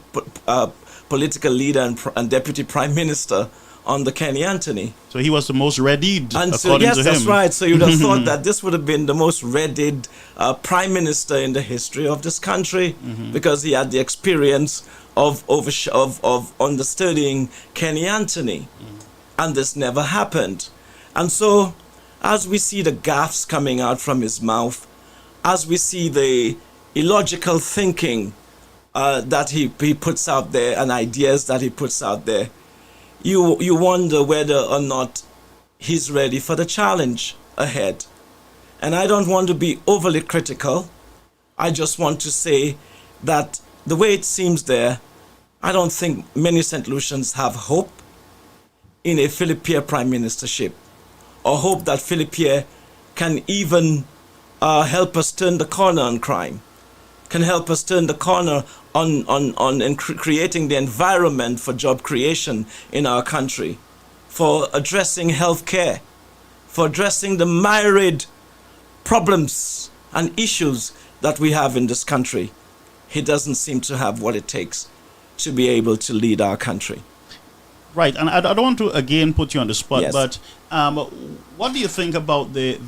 S4: political leader and deputy prime minister under Kenny Anthony.
S3: So he was the most readied,
S4: and
S3: according
S4: so, yes,
S3: to him.
S4: that's right. So you'd have thought that this would have been the most readied prime minister in the history of this country, because he had the experience of understudying Kenny Anthony. And this never happened. And so, as we see the gaffes coming out from his mouth, as we see the illogical thinking that he puts out there, and ideas that he puts out there, you wonder whether or not he's ready for the challenge ahead. And I don't want to be overly critical. I just want to say that the way it seems there, I don't think many St. Lucians have hope in a Philip Pierre prime ministership, or hope that Philip Pierre can even help us turn the corner on crime, can help us turn the corner on creating the environment for job creation in our country, for addressing health care, for addressing the myriad problems and issues that we have in this country. He doesn't seem to have what it takes to be able to lead our country.
S3: Right, and I don't want to again put you on the spot,
S4: Yes.
S3: but what do you think about the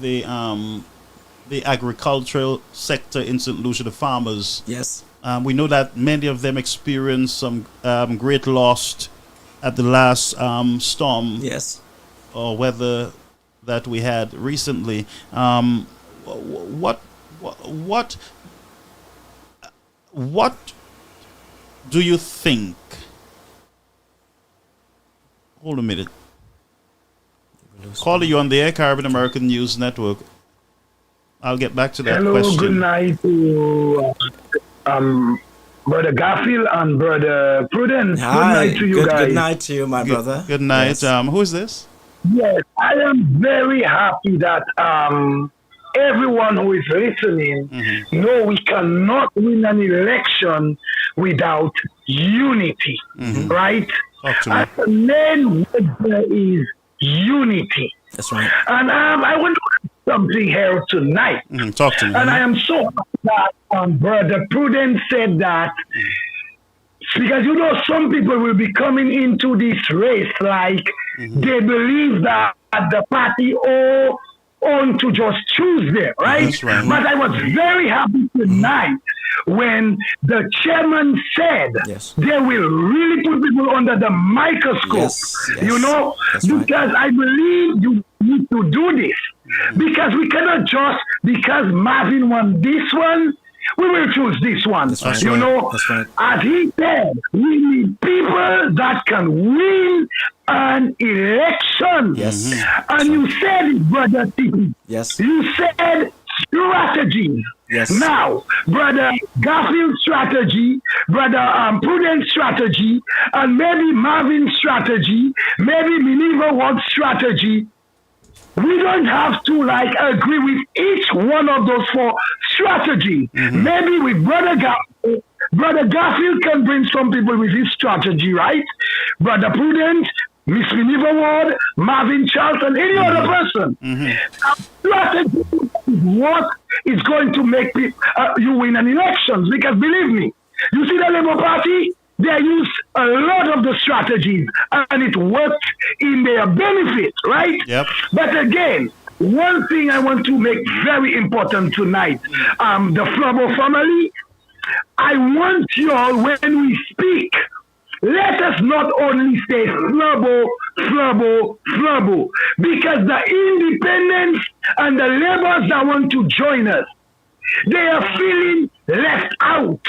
S3: agricultural sector in St. Lucia, the farmers?
S4: Yes.
S3: We know that many of them experienced some great loss at the last storm
S4: Yes.
S3: or weather that we had recently. What do you think? Hold a minute. Calling you on the Air Caribbean American News Network. I'll get back to that question.
S6: Hello, good night to Brother Garfield and Brother Prudent.
S4: Hi.
S6: Good night to you guys.
S4: Good night to you, my brother.
S3: Good night.
S4: Yes.
S3: Who is this?
S6: Yes, I am very happy that everyone who is listening know we cannot win an election without unity, right?
S3: Talk to me.
S6: And the main word there is unity.
S4: That's right.
S6: And I want to do something here tonight.
S3: Talk to me.
S6: And I am so happy that Brother Prudent said that, because you know some people will be coming into this race like they believe that the party own to just choose them, right?
S3: That's right.
S6: But I was very happy tonight when the chairman said
S4: Yes.
S6: they will really put people under the microscope.
S4: Yes, yes.
S6: You know,
S4: That's right.
S6: because I believe you need to do this. Because we cannot just, because Marvin won this one, we will choose this one.
S4: That's right.
S6: You know,
S4: That's right.
S6: as he said, we need people that can win an election.
S4: Yes.
S6: And you said it, Brother Tippie.
S4: Yes.
S6: You said strategies.
S4: Yes.
S6: Now, Brother Garfield's strategy, Brother Prudent's strategy, and maybe Marvin's strategy, maybe Minerva Ward's strategy. We don't have to agree with each one of those 4 strategies. Maybe with Brother Garfield can bring some people with his strategy, right? Brother Prudent, Miss Minerva Ward, Marvin Charles, and any other person. Strategy is what is going to make you win an election. Because believe me, you see the Labour Party, they use a lot of the strategies and it works in their benefit, right?
S3: Yep.
S6: But again, one thing I want to make very important tonight, the Flabo family, I want y'all, when we speak, let us not only say Flabo, Flabo, Flabo, because the independents and the laborers that want to join us, they are feeling left out,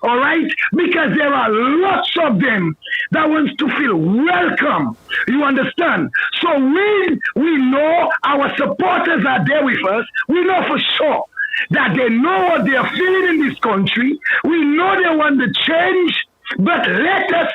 S6: all right? Because there are lots of them that wants to feel welcome. You understand? So when we know our supporters are there with us, we know for sure that they know what they are feeling in this country. We know they want the change, but let us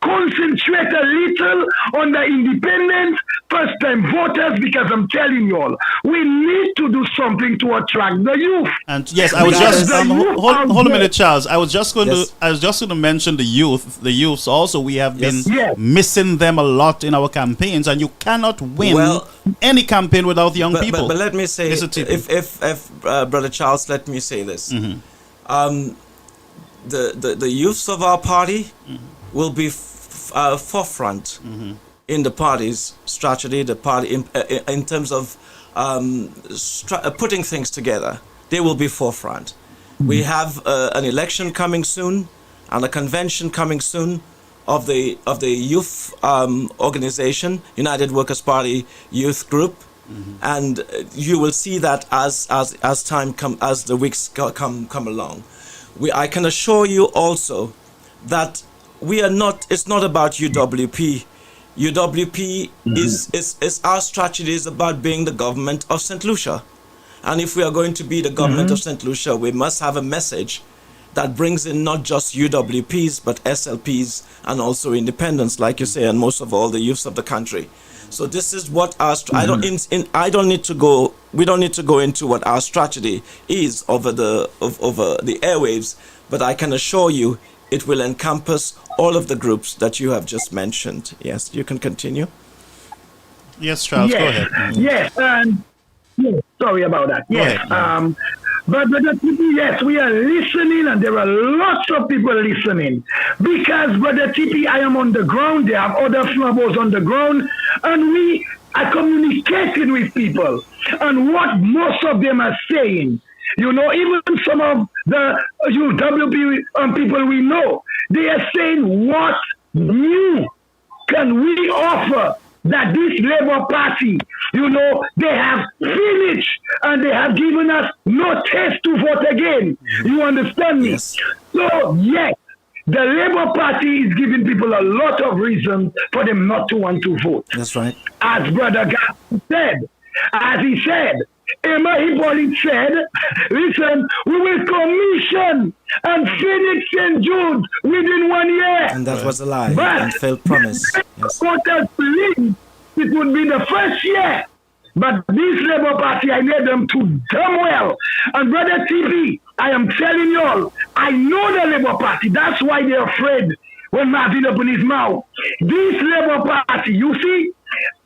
S6: concentrate a little on the independent first-time voters, because I'm telling you all, we need to do something to attract the youth.
S3: And yes, I was just hold a minute, Charles. I was just going to mention the youth. The youths also, we have been missing them a lot in our campaigns, and you cannot win any campaign without young people.
S4: But let me say, if Brother Charles, let me say this. The youths of our party will be forefront in the party's strategy, the party in terms of putting things together. They will be forefront. We have an election coming soon and a convention coming soon of the youth organization, United Workers' Party Youth Group, and you will see that as the weeks come along. I can assure you also that it's not about UWP. UWP is our strategy is about being the government of St. Lucia. And if we are going to be the government of St. Lucia, we must have a message that brings in not just UWPs, but SLPs and also independents, like you say, and most of all the youths of the country. So this is what our we don't need to go into what our strategy is over the airwaves, but I can assure you it will encompass all of the groups that you have just mentioned. Yes, you can continue.
S3: Yes, Charles, go ahead.
S6: Yes, sorry about that. Yes, but yes, we are listening, and there are lots of people listening. Because, Brother TP, I am on the ground. There are other flabos on the ground, and we are communicating with people. And what most of them are saying, you know, even some of the UWP people we know, they are saying, what new can we offer that this Labour Party, you know, they have finished and they have given us no taste to vote again. You understand me?
S4: Yes.
S6: So, yes, the Labour Party is giving people a lot of reasons for them not to want to vote.
S4: That's right.
S6: As Brother Gaff said, Emma Hippolyte said, listen, we will commission and finish St. Jude within 1 year.
S4: And that was a lie and failed promise. Yes.
S6: Voters believe it would be the first year. But this Labour Party, I made them to damn well. And Brother TP, I am telling you all, I know the Labour Party. That's why they're afraid when Marvin opened his mouth. This Labour Party, you see,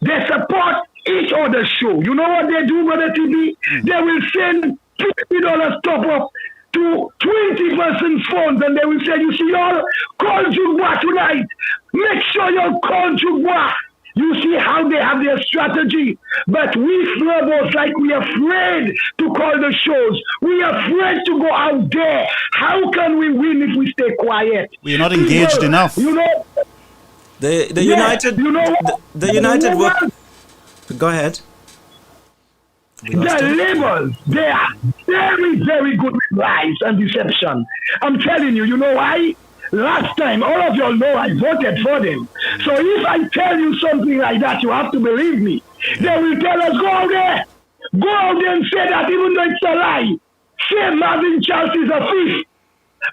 S6: they support each other's show. You know what they do, Brother TP? They will send $50 top up to 20 persons' phones, and they will say, you see, y'all, call Jugwa tonight. Make sure y'all call Jugwa. You see how they have their strategy. But we flabos, like, we are afraid to call the shows. We are afraid to go out there. How can we win if we stay quiet?
S3: We are not engaged enough.
S6: You know,
S4: the United,
S6: you know what?
S4: the United work. Go ahead.
S6: The labels, they are very, very good with lies and deception. I'm telling you, you know why? Last time, all of y'all know I voted for them. So if I tell you something like that, you have to believe me. They will tell us, go out there. Go out there and say that even though it's a lie. Say Marvin Charles is a thief.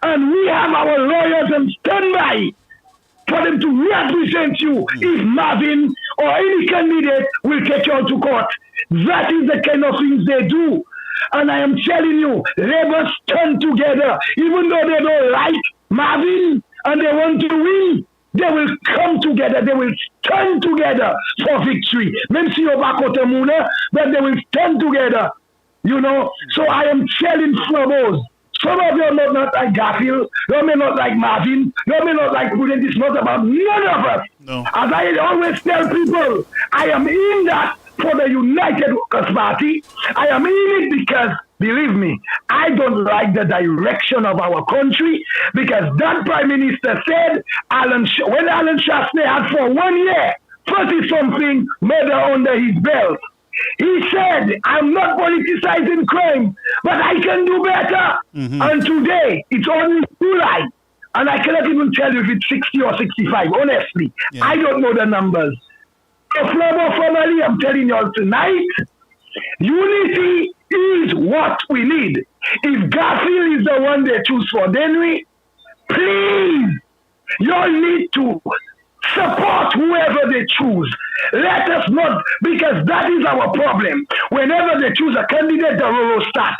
S6: And we have our lawyers on standby for them to represent you if Marvin or any candidate will take you out to court. That is the kind of things they do. And I am telling you, Labour stand together. Even though they don't like Marvin and they want to win, they will come together, they will stand together for victory. Même si on va contre Mouna, but they will stand together. You know, so I am telling Flobos, some of you may not like Garfield, you may not like Marvin, you may not like Prudent. It's not about none of us.
S3: No.
S6: As I always tell people, I am in that for the United Workers' Party. I am in it because, believe me, I don't like the direction of our country because that Prime Minister said when Alan Shastney had for 1 year 30-something murder under his belt, he said, I'm not politicizing crime, but I can do better. And today, it's only July. And I cannot even tell you if it's 60 or 65, honestly.
S3: Yeah.
S6: I don't know the numbers. So, Flobo family, I'm telling you all tonight, unity is what we need. If Garfield is the one they choose for Denry, please, you all need to support whoever they choose. Let us not, because that is our problem. Whenever they choose a candidate, the Roro start.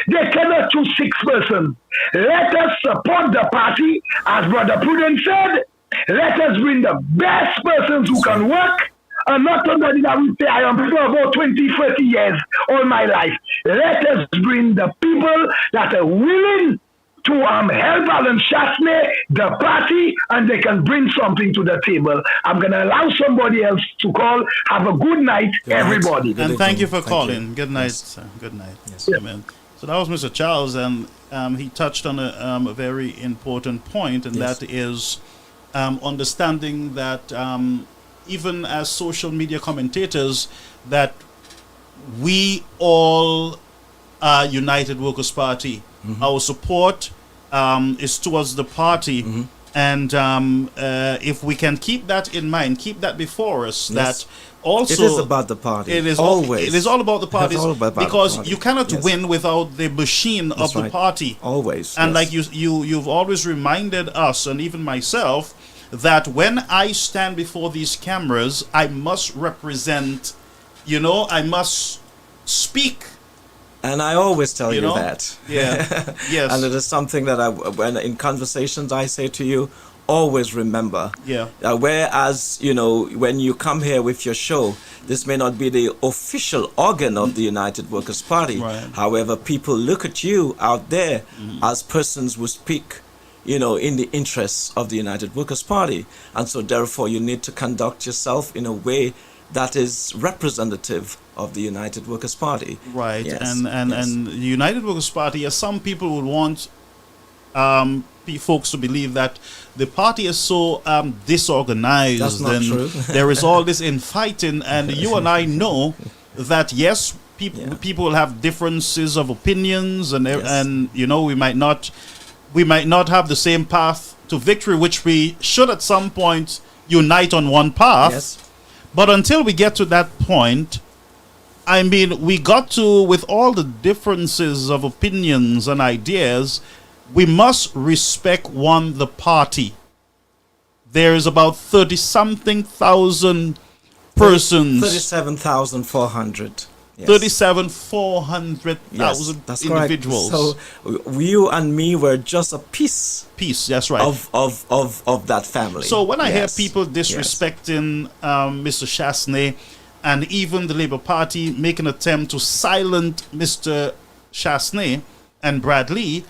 S6: They cannot choose 6 persons. Let us support the party, as Brother Prudent said. Let us bring the best persons who can work, and not somebody that will say, I am for about 20, 30 years all my life. Let us bring the people that are willing to help Alan Shastney, the party, and they can bring something to the table. I'm going to allow somebody else to call. Have a good night, everybody.
S3: And thank you for calling. Good night, sir. Good night.
S4: Yes.
S3: Amen. So that was Mr. Charles, and he touched on a very important point, and that is understanding that even as social media commentators, that we all are United Workers' Party. Our support is towards the party, and if we can keep that in mind, keep that before us, that also
S4: it is about the party.
S3: It is
S4: always.
S3: It is all about the parties,
S4: all about
S3: because
S4: the party.
S3: you cannot win without the machine of the party.
S4: Always.
S3: And like you've always reminded us, and even myself, that when I stand before these cameras, I must represent. I must speak.
S4: And I always tell you
S3: know?
S4: that.
S3: Yeah. Yes.
S4: And it is something that when in conversations I say to you, always remember.
S3: Yeah.
S4: Whereas, when you come here with your show, this may not be the official organ of the United Workers' Party.
S3: Right.
S4: However, people look at you out there as persons who speak, in the interests of the United Workers' Party. And so therefore you need to conduct yourself in a way that is representative of the United Workers' Party.
S3: Right.
S4: Yes.
S3: And the United Workers' Party, as some people would want folks to believe that the party is so disorganized.
S4: That's not true.
S3: There is all this infighting, and you and I know that yes, people will have differences of opinions, and we might not have the same path to victory, which we should at some point unite on one path.
S4: Yes.
S3: But until we get to that point, I mean, we got to, with all the differences of opinions and ideas, we must respect the party. There is about 30-something thousand persons.
S4: 37,400. Yes.
S3: 37,400,000
S4: that's
S3: individuals.
S4: Correct. So you and me were just a piece.
S3: That's right.
S4: Of that family.
S3: So when I hear people disrespecting Mr. Shastney, and even the Labour Party make an attempt to silence Mr. Shastney and Bradley,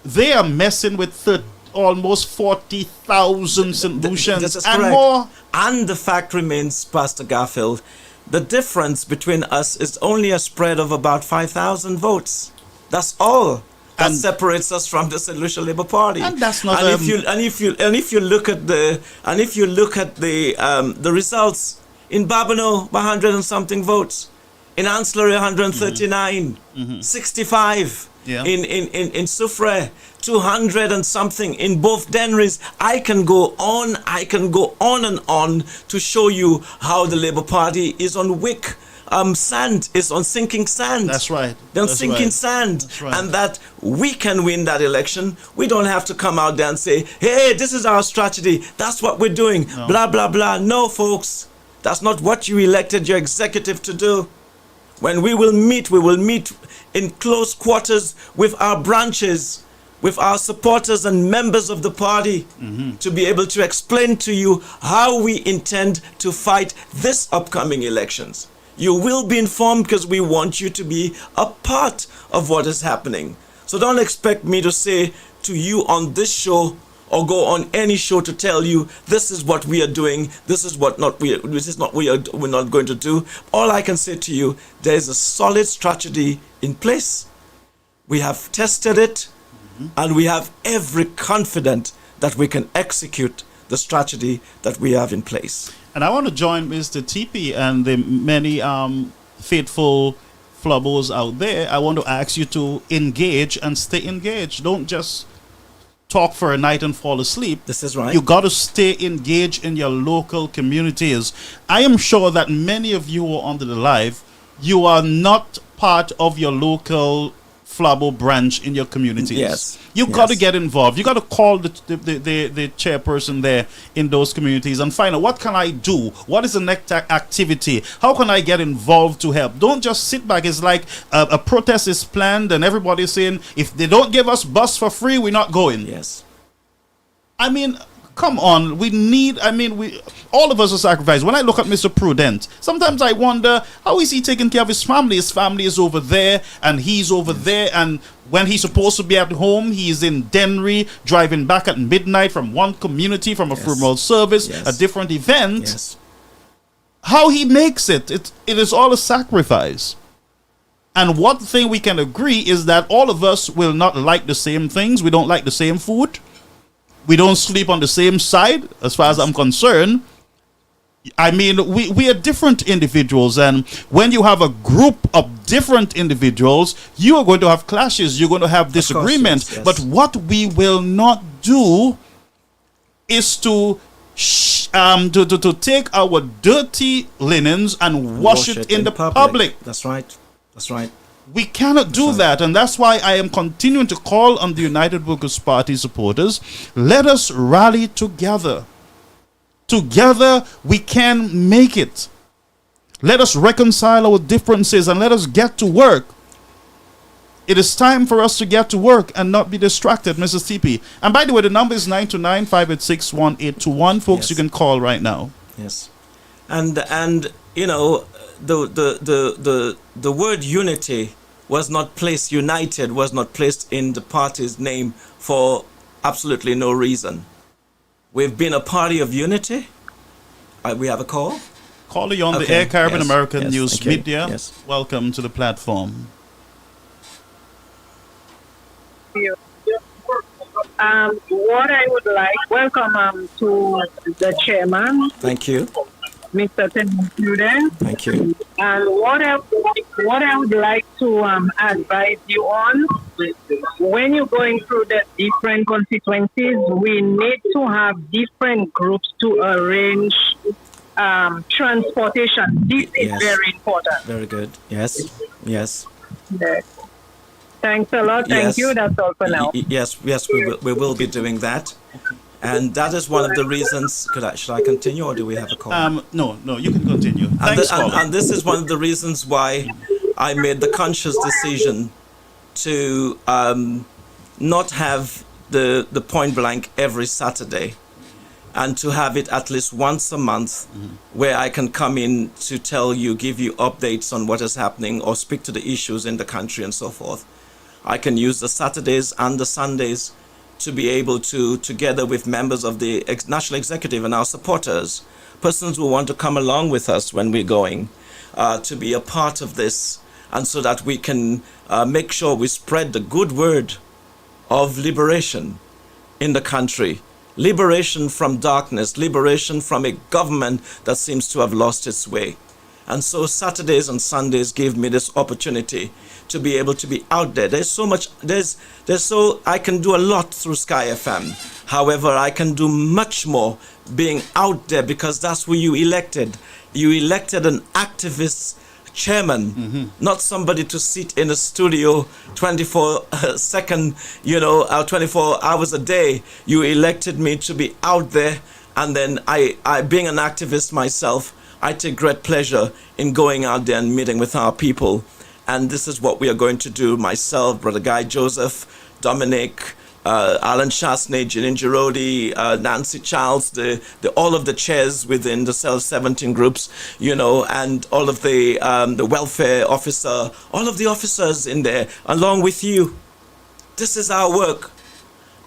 S3: they are messing with almost 40,000 St. Lucians and
S4: correct.
S3: more.
S4: And the fact remains, Pastor Garfield, the difference between us is only a spread of about 5,000 votes. That's all that separates us from the St. Lucia Labour Party.
S3: And that's not.
S4: And if you look at the results in Babonneau, 100 and something votes, in Ancillary 139, 65.
S3: Yeah.
S4: In Soufrière, 200 and something in both Denrys. I can go on and on to show you how the Labour Party is on wick. Sand is on sinking sand.
S3: That's right.
S4: They're on sinking sand.
S3: That's right.
S4: And that we can win that election. We don't have to come out there and say, hey, this is our strategy. That's what we're doing.
S3: No.
S4: Blah, blah, blah. No, folks. That's not what you elected your executive to do. When we will meet in close quarters with our branches with our supporters and members of the party to be able to explain to you how we intend to fight this upcoming elections. You will be informed because we want you to be a part of what is happening. So don't expect me to say to you on this show or go on any show to tell you this is what we are doing, this is what we're not going to do. All I can say to you, there is a solid strategy in place. We have tested it, and we have every confidence that we can execute the strategy that we have in place.
S3: And I want to join Mr. TP and the many faithful flubbos out there. I want to ask you to engage and stay engaged. Don't just talk for a night and fall asleep.
S4: This is right.
S3: You got to stay engaged in your local communities. I am sure that many of you who are under the live, you are not part of your local Flabo branch in your communities.
S4: Yes.
S3: You got to get involved. You got to call the chairperson there in those communities and find out, what can I do? What is the next activity? How can I get involved to help? Don't just sit back. It's like a protest is planned and everybody's saying, if they don't give us bus for free, we're not going.
S4: Yes.
S3: I mean, come on. All of us are sacrificed. When I look at Mr. Prudent, sometimes I wonder, how is he taking care of his family? His family is over there and he's over there, and when he's supposed to be at home, he's in Denry, driving back at midnight from one community, from a funeral service, a different event.
S4: Yes.
S3: How he makes it is all a sacrifice. And one thing we can agree is that all of us will not like the same things. We don't like the same food. We don't sleep on the same side, as far as I'm concerned. I mean, we are different individuals, and when you have a group of different individuals, you are going to have clashes, you're going to have disagreements.
S4: Yes.
S3: But what we will not do is to take our dirty linens and wash it in the public.
S4: That's right. That's right.
S3: We cannot do that, and that's why I am continuing to call on the United Workers' Party supporters. Let us rally together. Together we can make it. Let us reconcile our differences and let us get to work. It is time for us to get to work and not be distracted, Mrs. TP. And by the way, the number is 929-586-1821. Folks, you can call right now.
S4: Yes. And you know, the word unity was not placed, united was not placed in the party's name for absolutely no reason. We've been a party of unity. We have a call.
S3: Caller, you on the air, Caribbean American News
S4: okay.
S3: Media.
S4: Yes.
S3: Welcome to the platform.
S7: What I would like, welcome to the chairman.
S4: Thank you.
S7: Mr. Theroid Prudent.
S4: Thank you.
S7: And what I would like to advise you on, when you're going through the different constituencies, we need to have different groups to arrange transportation. This is very important.
S4: Very good. Yes. Yes.
S7: Yes. Thanks a lot. Thank you. That's all for now.
S4: Yes, we will be doing that. And that is one of the reasons. Should I continue, or do we have a call?
S3: No, you can continue. Thanks,
S4: and this is one of the reasons why I made the conscious decision to not have the point blank every Saturday, and to have it at least once a month, where I can come in to tell you, give you updates on what is happening, or speak to the issues in the country and so forth. I can use the Saturdays and the Sundays to be able to, together with members of the National Executive and our supporters, persons who want to come along with us when we're going, to be a part of this, and so that we can make sure we spread the good word of liberation in the country. Liberation from darkness, liberation from a government that seems to have lost its way. And so Saturdays and Sundays gave me this opportunity to be able to be out there. There's so much, I can do a lot through Sky FM. However, I can do much more being out there, because that's who you elected. You elected an activist chairman, not somebody to sit in a studio 24 hours a day. You elected me to be out there, and then I being an activist myself, I take great pleasure in going out there and meeting with our people. And this is what we are going to do, myself, Brother Guy Joseph, Dominic, Alan Chasney, Janine Girodi, Nancy Charles, all of the chairs within the Cell 17 groups, and all of the welfare officer, all of the officers in there, along with you. This is our work.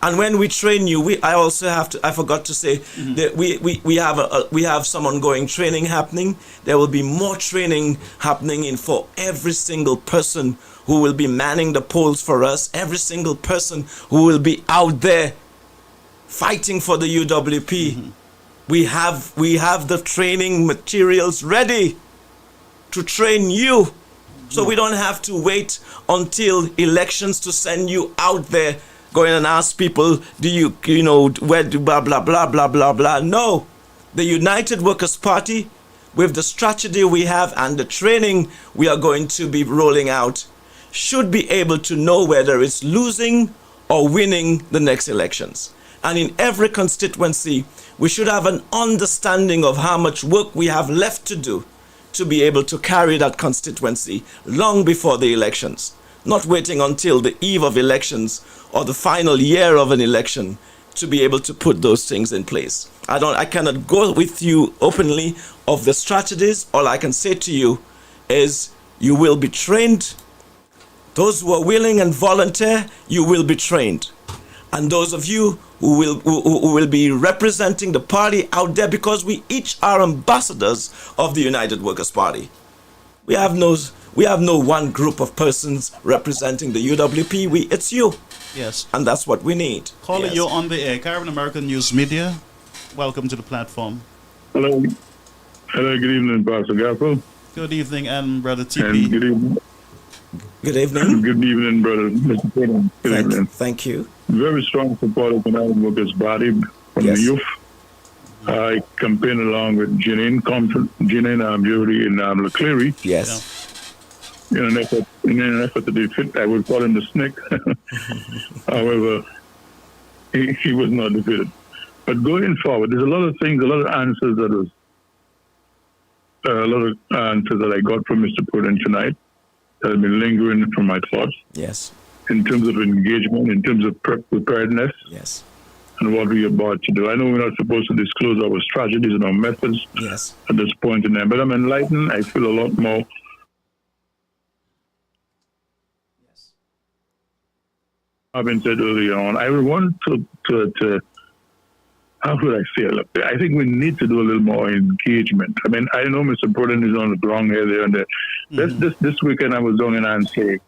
S4: And when we train you, I forgot to say that we have some ongoing training happening. There will be more training happening for every single person who will be manning the polls for us, every single person who will be out there fighting for the UWP. We have the training materials ready to train you. So we don't have to wait until elections to send you out there going and ask people, where do blah, blah, blah, blah, blah, blah. No. The United Workers' Party, with the strategy we have and the training we are going to be rolling out, should be able to know whether it's losing or winning the next elections. And in every constituency, we should have an understanding of how much work we have left to do to be able to carry that constituency long before the elections, not waiting until the eve of elections or the final year of an election to be able to put those things in place. I cannot go with you openly of the strategies. All I can say to you is you will be trained. Those who are willing and volunteer, you will be trained. And those of you who will be representing the party out there, because we each are ambassadors of the United Workers' Party. We have no one group of persons representing the UWP. It's you.
S3: Yes.
S4: And that's what we need.
S3: Caller,
S4: Yes.
S3: you're on the air. Caribbean American News Media. Welcome to the platform.
S8: Hello. Hello, good evening, Pastor Gaffel.
S3: Good evening, and Brother
S8: And
S3: TP.
S8: good evening.
S4: Good evening.
S8: Good evening, brother. Mr. Prudent. Good evening.
S4: Thank you.
S8: Very strong supporter of the United Workers' Party from
S4: Yes.
S8: the youth. I campaigned along with Janine Judy and Leclerc
S4: Yes.
S8: in an effort to defeat, I would call him the snake. However, he was not defeated. But going forward, there's a lot of things, a lot of answers that I got from Mr. Prudent tonight that have been lingering from my thoughts
S4: Yes.
S8: in terms of engagement, in terms of preparedness,
S4: Yes.
S8: and what we're about to do. I know we're not supposed to disclose our strategies and our methods
S4: Yes.
S8: at this point in time, but I'm enlightened. I feel a lot more. I've been said earlier on, I want to how should I say it? I think we need to do a little more engagement. I mean, I know Mr. Prudent is on the ground here, there, and there. This weekend I was down in Ansley,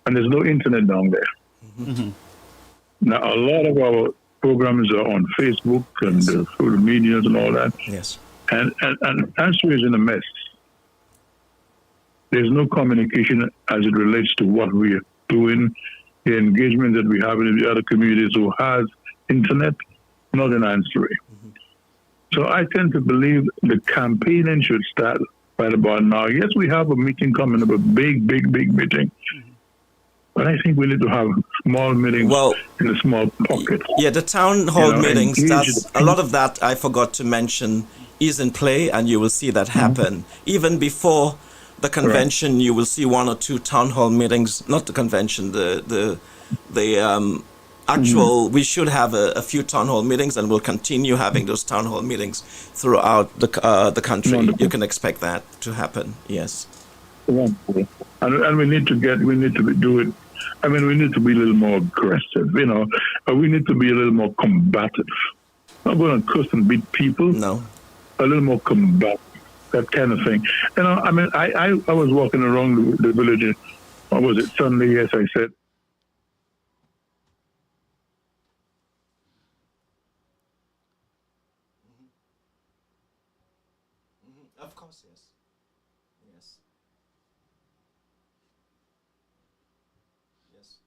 S8: and there's no internet down there.
S3: Mm-hmm.
S8: Now, a lot of our programs are on Facebook and through the medias and all that.
S4: Yes.
S8: And Ansley is in a mess. There's no communication as it relates to what we are doing, the engagement that we have in the other communities who has internet, not in Ansley. So I tend to believe the campaigning should start right about now. Yes, we have a meeting coming up, a big meeting. But I think we need to have small meetings in a small pocket.
S4: Yeah, the town hall meetings, a lot of that I forgot to mention is in play, and you will see that happen. Even before the convention, you will see one or two town hall meetings, not the convention, the actual, we should have a few town hall meetings, and we'll continue having those town hall meetings throughout the country.
S8: Wonderful.
S4: You can expect that to happen, yes.
S8: Wonderful. And we need to do it. I mean, we need to be a little more aggressive, we need to be a little more combative. Not going to curse and beat people.
S4: No.
S8: A little more combative, that kind of thing. I mean, I was walking around the village, what was it, Sunday, yes, I said,
S4: Of course, yes. Yes. Yes.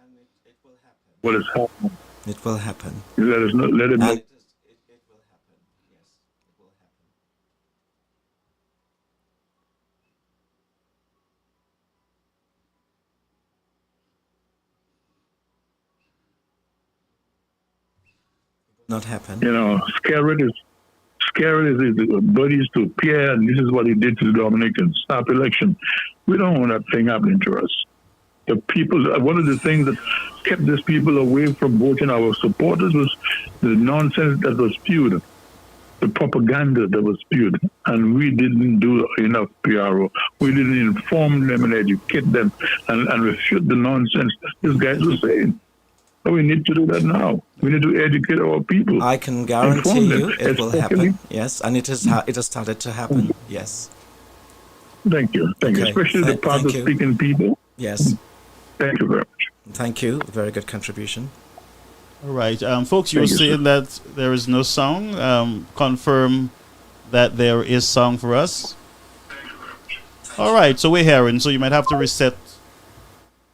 S4: And it will happen.
S8: what is happening.
S4: It will happen.
S8: Let us know, let it know.
S4: And it will happen. Yes, it will happen. not happen.
S8: Scared is buddies to Pierre, and this is what he did to the Dominicans. Stop election. We don't want that thing happening to us. The people, one of the things that kept these people away from voting our supporters was the nonsense that was spewed, the propaganda that was spewed, and we didn't do enough PRO. We didn't inform them and educate them and refute the nonsense these guys were saying. But we need to do that now. We need to educate our people.
S4: I can guarantee you it will happen. Yes, and it has started to happen. Yes.
S8: Thank you. Thank you. Especially the part of speaking people.
S4: Yes.
S8: Thank you very much.
S4: Thank you. Very good contribution.
S3: All right. Folks, you were saying that there is no song. Confirm that there is song for us. All right. So we're hearing. So you might have to reset.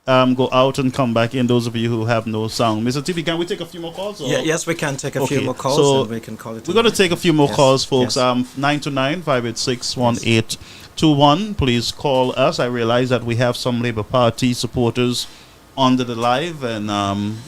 S3: Go out and come back in, those of you who have no sound. Mr. TV, can we take a few more calls?
S4: Yeah, yes, we can take a few more calls,
S3: so
S4: and we can call it.
S3: We're going to take a few more calls, folks. 929-586-1821. Please call us. I realize that we have some Labour Party supporters under the live, and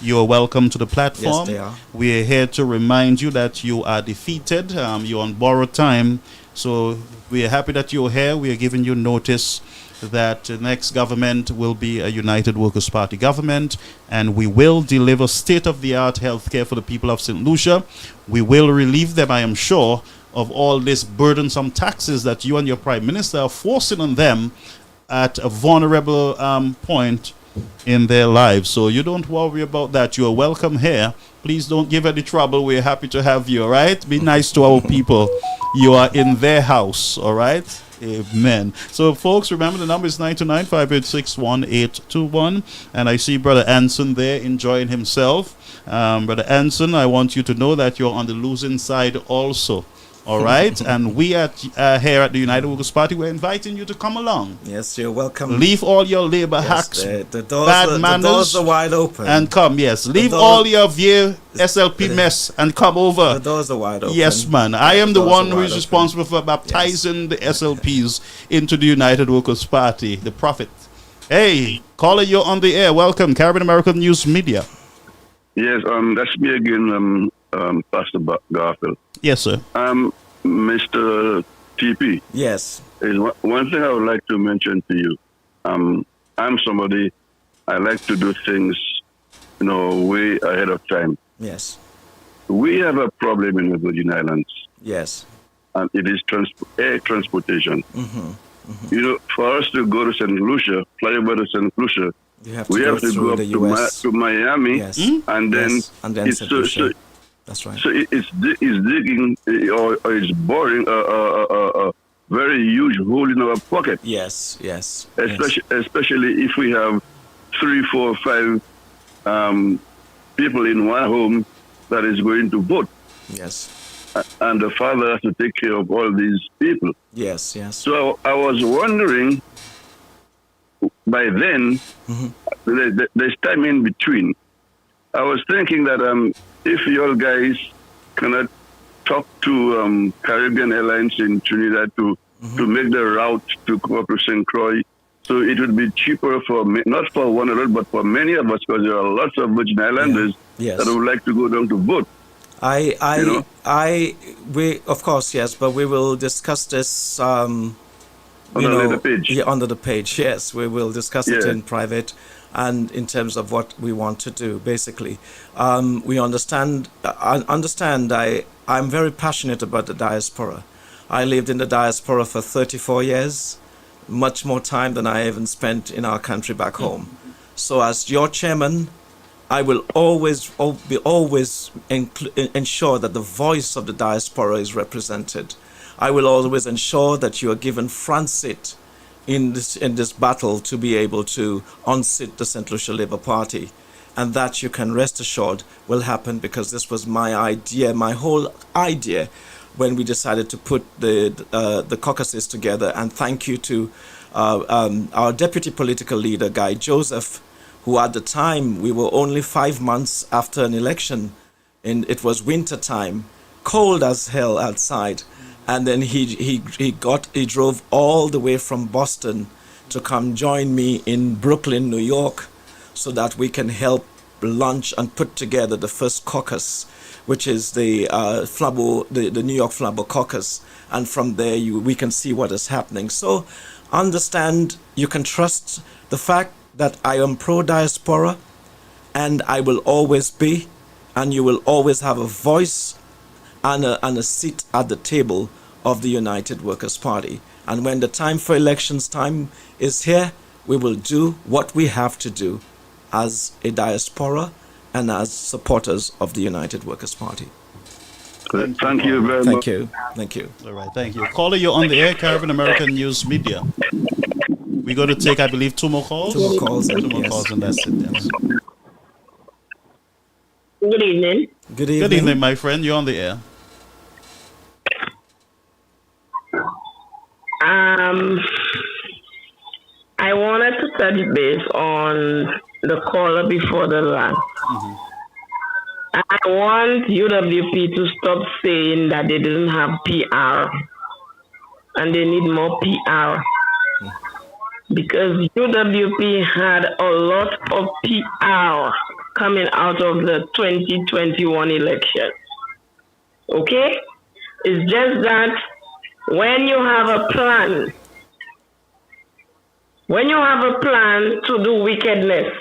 S3: you are welcome to the platform.
S4: Yes, they are.
S3: We are here to remind you that you are defeated. You're on borrowed time. So we are happy that you're here. We are giving you notice that the next government will be a United Workers' Party government, and we will deliver state-of-the-art healthcare for the people of St. Lucia. We will relieve them, I am sure, of all this burdensome taxes that you and your Prime Minister are forcing on them at a vulnerable point in their lives. So you don't worry about that. You are welcome here. Please don't give any trouble. We're happy to have you, all right? Be nice to our people. You are in their house, all right? Amen. So, folks, remember the number is 929-586-1821. And I see Brother Anson there enjoying himself. Brother Anson, I want you to know that you're on the losing side also. All right? And we here at the United Workers' Party, we're inviting you to come along.
S4: Yes, you're welcome.
S3: Leave all your labor hacks,
S4: the
S3: manners,
S4: doors are wide open.
S3: and come, yes. Leave all your VA SLP mess and come over.
S4: The doors are wide open.
S3: Yes, man. I am the one who is responsible for baptizing the SLPs into the United Workers' Party, the prophet. Hey, caller, you're on the air. Welcome, Caribbean American News Media.
S5: Yes, that's me again, Pastor Garfield.
S3: Yes, sir.
S5: Mr. TP.
S4: Yes.
S5: Is one thing I would like to mention to you. I'm somebody, I like to do things, way ahead of time.
S4: Yes.
S5: We have a problem in the Virgin Islands.
S4: Yes.
S5: And it is air transportation.
S4: Mm-hmm. Mm-hmm.
S5: For us to go to St. Lucia, fly over to St. Lucia,
S4: we have to go up
S5: to Miami,
S4: yes.
S5: and then
S4: St. Lucia. That's right.
S5: So it's digging or it's boring a very huge hole in our pocket.
S4: Yes, yes.
S5: Especially if we have 3, 4, 5 people in one home that is going to vote.
S4: Yes.
S5: And the father has to take care of all these people.
S4: Yes, yes.
S5: So I was wondering, by then, there's time in between. I was thinking that if you all guys cannot talk to Caribbean Airlines in Trinidad to make the route to come up to St. Croix, so it would be cheaper for not for one another, but for many of us, because there are lots of Virgin Islanders that would like to go down to vote.
S4: We of course, yes, but we will discuss this
S5: under the page.
S4: Yeah, under the page. Yes, we will discuss it in private. And in terms of what we want to do, basically, we understand. I'm very passionate about the diaspora. I lived in the diaspora for 34 years, much more time than I even spent in our country back home. So, as your chairman, I will always ensure that the voice of the diaspora is represented. I will always ensure that you are given front seat in this battle to be able to unseat the St. Lucia Labour Party, and that you can rest assured will happen, because this was my idea, my whole idea, when we decided to put the caucuses together. And thank you to our deputy political leader, Guy Joseph, who at the time, we were only 5 months after an election, and it was winter time, cold as hell outside. And then he drove all the way from Boston to come join me in Brooklyn, New York, so that we can help launch and put together the first caucus which is the the New York Flabo Caucus, and from there we can see what is happening. So understand, you can trust the fact that I am pro-diaspora, and I will always be, and you will always have a voice and a seat at the table of the United Workers' Party. And when the time for elections time is here, we will do what we have to do as a diaspora and as supporters of the United Workers' Party.
S5: Thank you very much.
S4: Thank you.
S3: All right, thank you. Caller, you're on the air, Caribbean American News Media. We're going to take, I believe, two more calls.
S4: Two more calls,
S3: Two more
S4: yes.
S3: calls, and that's it. Yes.
S7: Good evening.
S4: Good evening.
S3: Good evening, my friend. You're on the air.
S7: I wanted to touch base on the caller before the last. I want UWP to stop saying that they didn't have PR and they need more PR, because UWP had a lot of PR coming out of the 2021 election. Okay? It's just that when you have a plan to do wickedness,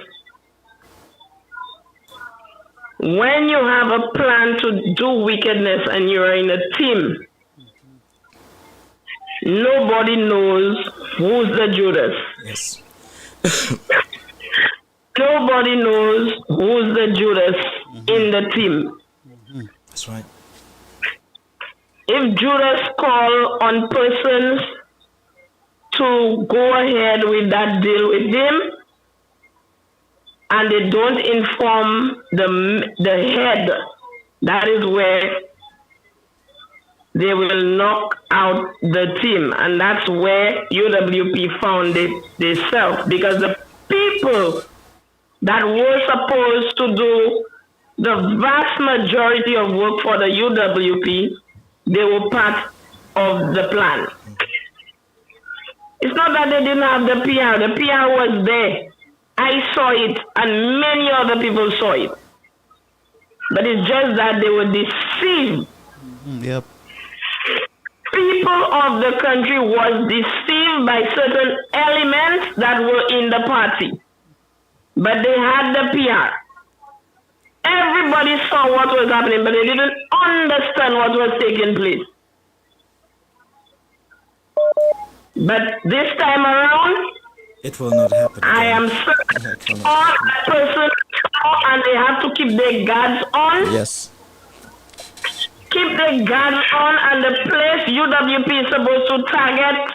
S7: when you have a plan to do wickedness and you're in a team, nobody knows who's the Judas.
S4: Yes.
S7: Nobody knows who's the Judas in the team.
S4: That's right.
S7: If Judas call on persons to go ahead with that deal with him, and they don't inform the head, that is where they will knock out the team. And that's where UWP found it themselves, because the people that were supposed to do the vast majority of work for the UWP, they were part of the plan. It's not that they didn't have the PR. The PR was there. I saw it, and many other people saw it. But it's just that they were deceived.
S3: Yep.
S7: People of the country was deceived by certain elements that were in the party. But they had the PR. Everybody saw what was happening, but they didn't understand what was taking place. But this time around,
S4: It will not happen.
S7: I am certain all that person, and they have to keep their guards on.
S4: Yes.
S7: Keep their guards on, and the place UWP is supposed to target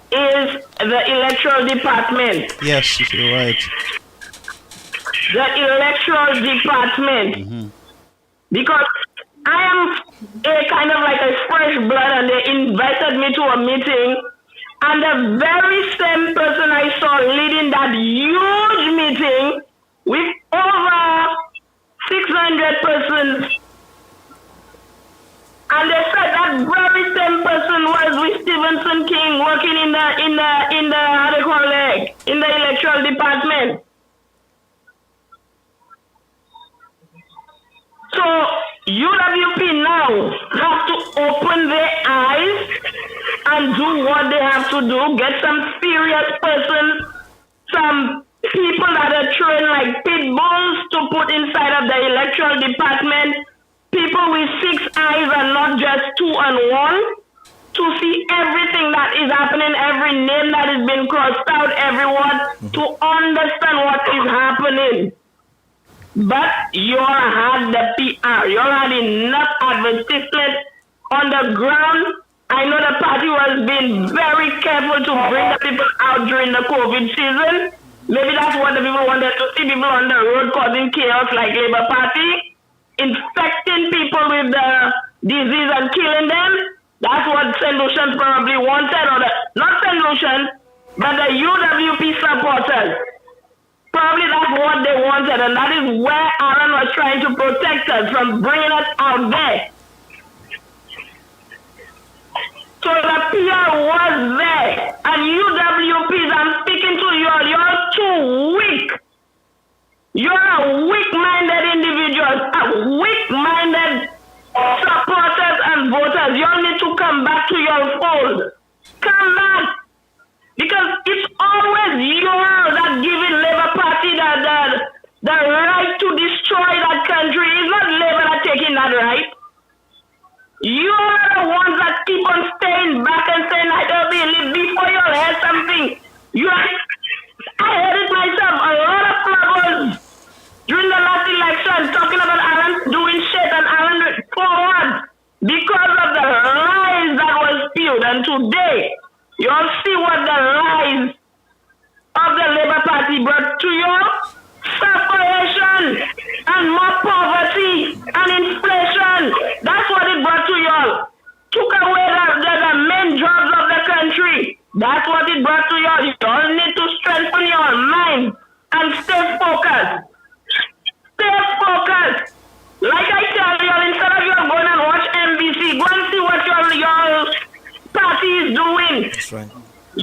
S7: is the electoral department.
S3: Yes, you're right.
S7: The electoral department. Because I am a kind of like a fresh blood, and they invited me to a meeting, and the very same person I saw leading that huge meeting with over 600 persons, and they said that very same person was with Stevenson King working in the how they call it, in the electoral department. So UWP now have to open their eyes and do what they have to do. Get some serious persons, some people that are trained like pit bulls to put inside of the electoral department. People with 6 eyes and not just 2 and 1, to see everything that is happening, every name that is being crossed out, everyone, to understand what is happening. But you all had the PR. You all had enough advertisement on the ground. I know the party was being very careful to bring the people out during the COVID season. Maybe that's what the people wanted to see, people on the road causing chaos like Labour Party, infecting people with the disease and killing them. That's what St. Lucians probably wanted, or not St. Lucians, but the UWP supporters. Probably that's what they wanted, and that is where Aaron was trying to protect us from bringing us out there. So the PR was there, and UWPs, I'm speaking to you all, you're too weak. You're a weak-minded individuals, a weak-minded voters, you all need to come back to your fold. Come back. Because it's always you all that giving Labour Party the right to destroy that country. It's not Labour that taking that right. You are the ones that keep on staying back and saying, I don't believe before you all hear something. I heard it myself. A lot of troubles during the last election talking about Alan doing shit and Alan forward because of the lies that was spewed. And today, you all see what the lies of the Labour Party brought to you. Separation and more poverty and inflation. That's what it brought to you all. Took away the main jobs of the country. That's what it brought to you all. You all need to strengthen your mind and stay focused. Stay focused. Like I tell you all, instead of you all going and watch NBC, go and see what your party is doing.
S4: That's right.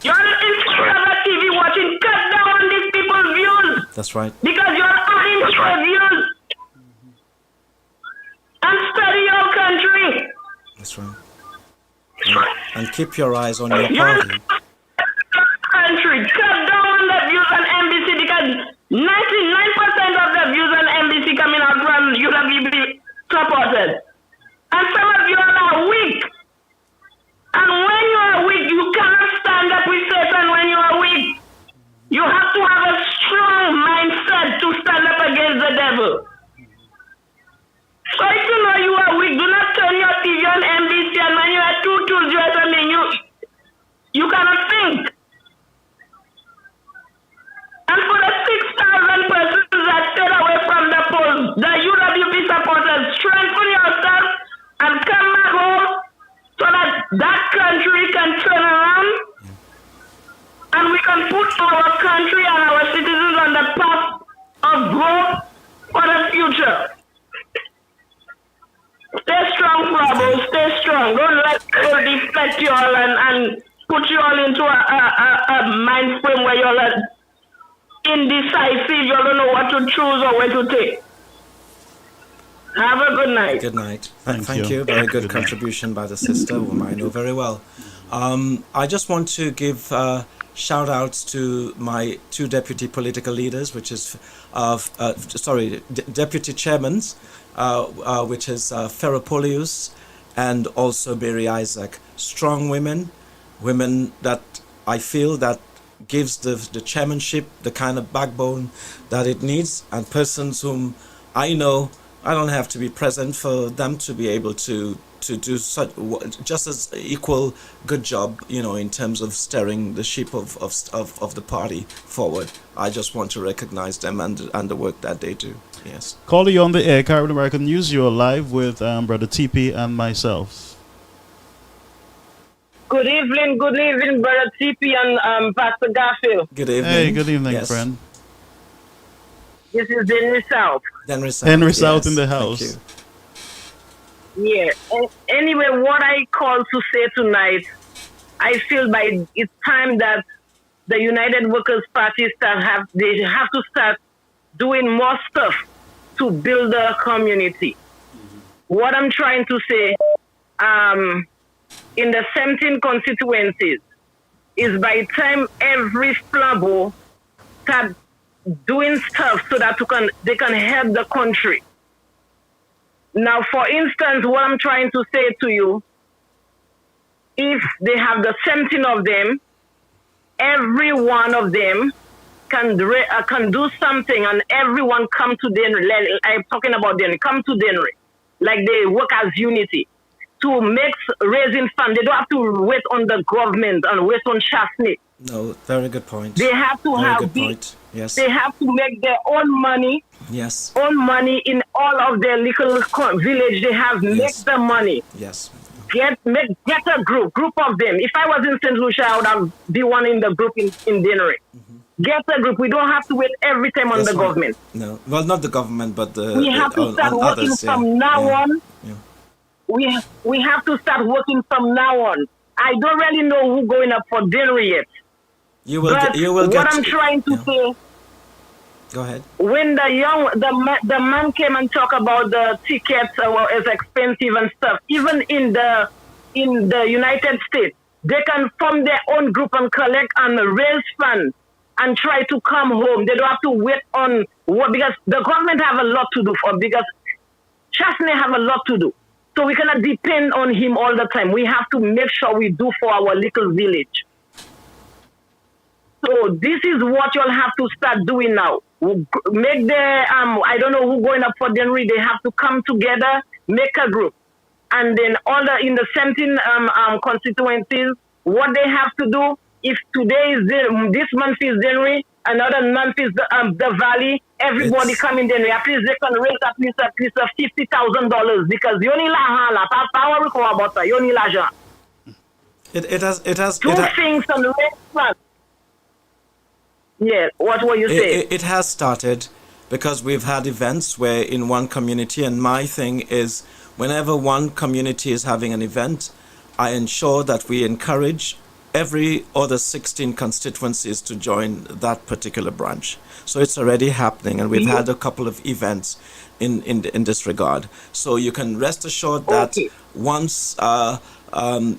S7: You're instead of TV watching, cut down on these people's views.
S4: That's right.
S7: Because you're adding to their views. And study your country.
S4: That's right. And keep your eyes on your party.
S7: Country, cut down on the views on NBC because 99% of the views on NBC coming out from UWP supporters. And some of you all are weak. And when you are weak, you cannot stand up with Satan when you are weak. You have to have a strong mindset to stand up against the devil. So if you know you are weak, do not turn your TV on NBC and when you are too you cannot think. And for the 6,000 persons that stayed away from the polls, the UWP supporters, strengthen yourself and come back home so that country can turn around and we can put our country and our citizens on the path of growth for the future. Stay strong, Bravo. Stay strong. Don't let people defect you all and put you all into a mind frame where you're indecisive. You don't know what to choose or where to take. Have a good night.
S4: Good night.
S3: Thank you.
S4: Very good contribution by the sister, whom I know very well. I just want to give shout outs to my two deputy political leaders, which is deputy chairmans, which is Ferropolius and also Mary Isaac. Strong women that I feel that gives the chairmanship the kind of backbone that it needs, and persons whom I know I don't have to be present for them to be able to do such just as equal good job, in terms of steering the ship of the party forward. I just want to recognize them and the work that they do. Yes.
S3: Calling you on the air, Caribbean American News. You're live with Brother TP and myself.
S7: Good evening, Brother TP and Pastor Garfield.
S4: Good evening.
S3: Hey, good evening,
S4: yes.
S3: friend.
S7: This is Henry South.
S3: Henry South in the house.
S4: Thank you.
S7: Yeah. Anyway, what I call to say tonight, I feel it's time that the United Workers Party have to start doing more stuff to build the community. Mm-hmm. What I'm trying to say, in the 17 constituencies, is by the time every flabo start doing stuff so that they can help the country. Now, for instance, what I'm trying to say to you, if they have the 17 of them, every one of them can do something, and everyone come to Denry. I'm talking about Denry. Come to Denry, like they work as unity to make raising funds. They don't have to wait on the government and wait on Chasney.
S4: No, very good point.
S7: They have to
S4: Yes.
S7: They have to make their own money.
S4: Yes.
S7: Own money in all of their little village. They have make the money.
S4: Yes.
S7: Get a group of them. If I was in St. Lucia, I would have be one in the group in Dennery. Mm-hmm. Get a group. We don't have to wait every time on the government.
S4: No, well, not the government, but
S7: we have to start working
S4: others,
S7: from now on.
S4: Yeah.
S7: We have to start working from now on. I don't really know who's going up for Dennery yet.
S4: You will
S7: what
S4: get.
S7: I'm trying to say,
S4: Go ahead.
S7: When the man came and talked about the tickets is expensive and stuff, even in the United States, they can form their own group and collect and raise funds and try to come home. They don't have to wait on what, because the government have a lot to do for, because Chasney have a lot to do. So we cannot depend on him all the time. We have to make sure we do for our little village. So this is what you'll have to start doing now. Make the, I don't know who going up for January, they have to come together, make a group. And then all the, in the 17 constituencies, what they have to do, if today is, this month is January, another month is the Valley, everybody come in January. At least they can raise at least $50,000, because yoni la hala, power record about that, yoni la jan.
S4: It has
S7: Two things on the raise fund. Yeah, what were you saying?
S4: It has started because we've had events where in one community, and my thing is whenever one community is having an event, I ensure that we encourage every other 16 constituencies to join that particular branch. So it's already happening, and we've had a couple of events in this regard. So you can rest assured that once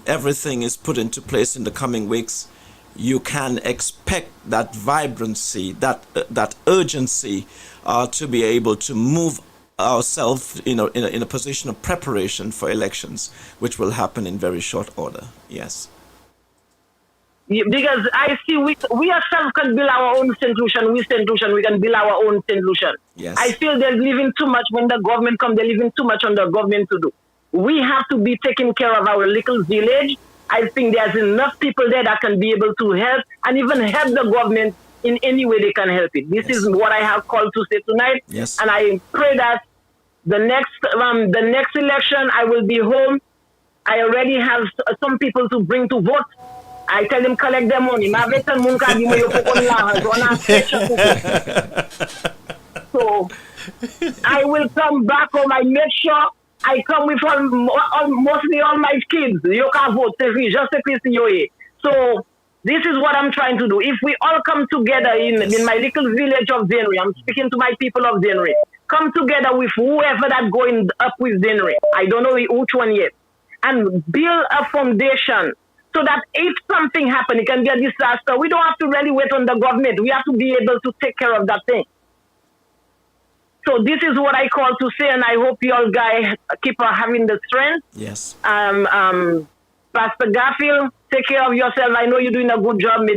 S4: everything is put into place in the coming weeks, you can expect that vibrancy, that urgency to be able to move ourselves in a position of preparation for elections, which will happen in very short order. Yes.
S7: Yeah, because I see we ourselves can build our own solution. We can build our own solution.
S4: Yes.
S7: I feel they're leaving too much when the government come. They're leaving too much on the government to do. We have to be taking care of our little village. I think there's enough people there that can be able to help and even help the government in any way they can help it. This is what I have called to say tonight.
S4: Yes.
S7: And I pray that the next election I will be home. I already have some people to bring to vote. I tell them collect their money. So I will come back home. I make sure I come with mostly all my kids. You can vote. So this is what I'm trying to do. If we all come together in my little village of Zenry, I'm speaking to my people of Zenry, come together with whoever that going up with Zenry. I don't know which one yet. And build a foundation so that if something happens, it can be a disaster. We don't have to really wait on the government. We have to be able to take care of that thing. So this is what I call to say, and I hope you all guys keep having the strength.
S4: Yes.
S7: Pastor Garfield, take care of yourself. I know you're doing a good job. But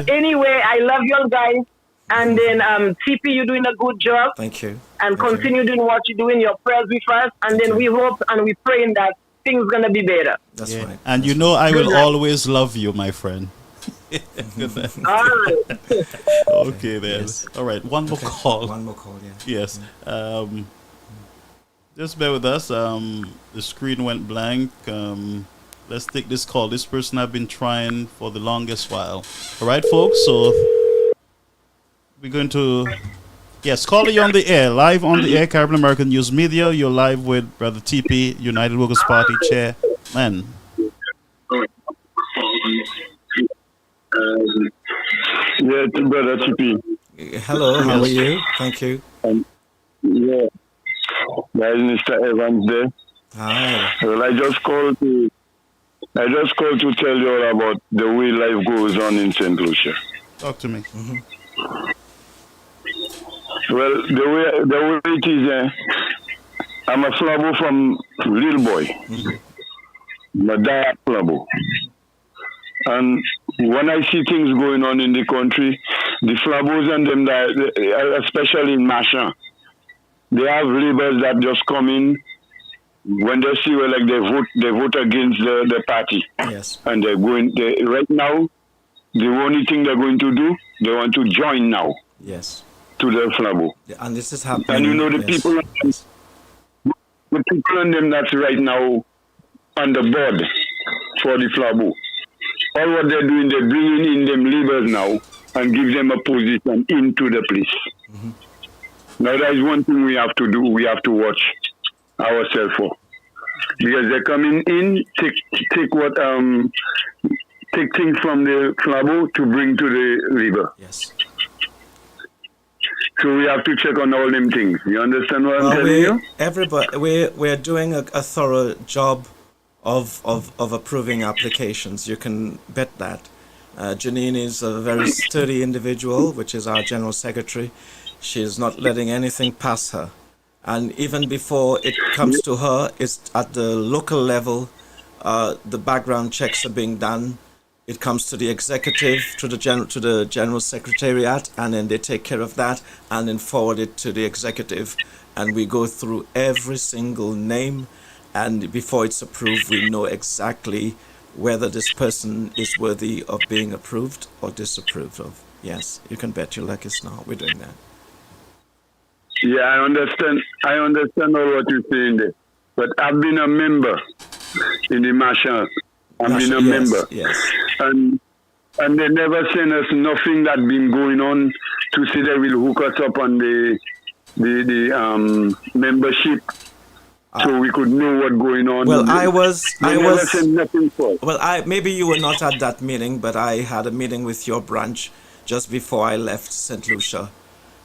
S7: anyway, I love you all guys. And then TP, you're doing a good job.
S4: Thank you.
S7: And continue doing what you're doing, your prayers with us. And then we hope and we praying that things going to be better.
S4: That's right.
S3: And you know I will always love you, my friend. Good night.
S7: All right.
S3: Okay, then.
S4: Yes.
S3: All right, one more call.
S4: One more call, yeah.
S3: Yes. Just bear with us. The screen went blank. Let's take this call. This person I've been trying for the longest while. All right, folks. So we're going to, yes, call you on the air, live on the air, Caribbean American News Media. You're live with Brother TP, United Workers Party Chairman.
S5: Yeah, Brother TP.
S4: Hello, how are you? Thank you.
S5: Yeah. There's Mr. Evans there.
S4: Hi.
S5: Well, I just called to tell you all about the way life goes on in St. Lucia.
S3: Talk to me.
S5: Well, the way it is, I'm a flabo from little boy. My dad flabo. And when I see things going on in the country, the flabos and them, that, especially in Machan, they have laborers that just come in when they see like they vote against the party.
S4: Yes.
S5: And they're going. Right now, the only thing they're going to do, they want to join now.
S4: Yes.
S5: To the flabo.
S4: Yeah, and this is happening.
S5: And you know the people on them that's right now on the board for the flabo. All what they're doing, they're bringing in them laborers now and give them a position into the place. Now that is one thing we have to do. We have to watch ourselves for, because they're coming in, take what take things from the flabo to bring to the river.
S4: Yes.
S5: So we have to check on all them things. You understand what I'm
S4: Well,
S5: telling you?
S4: we're doing a thorough job of approving applications. You can bet that. Janine is a very sturdy individual, which is our general secretary. She is not letting anything pass her. And even before it comes to her, it's at the local level. The background checks are being done. It comes to the executive, to the general secretariat, and then they take care of that, and then forward it to the executive, and we go through every single name, and before it's approved, we know exactly whether this person is worthy of being approved or disapproved of. Yes, you can bet your luck is now. We're doing that.
S5: Yeah, I understand. I understand all what you're saying there. But I've been a member in the Masha. I've been a member.
S4: Yes.
S5: And they never send us nothing that been going on to say they will hook us up on the membership so we could know what's going on.
S4: Well,
S5: never sent nothing for us.
S4: Well, maybe you were not at that meeting, but I had a meeting with your branch just before I left St. Lucia.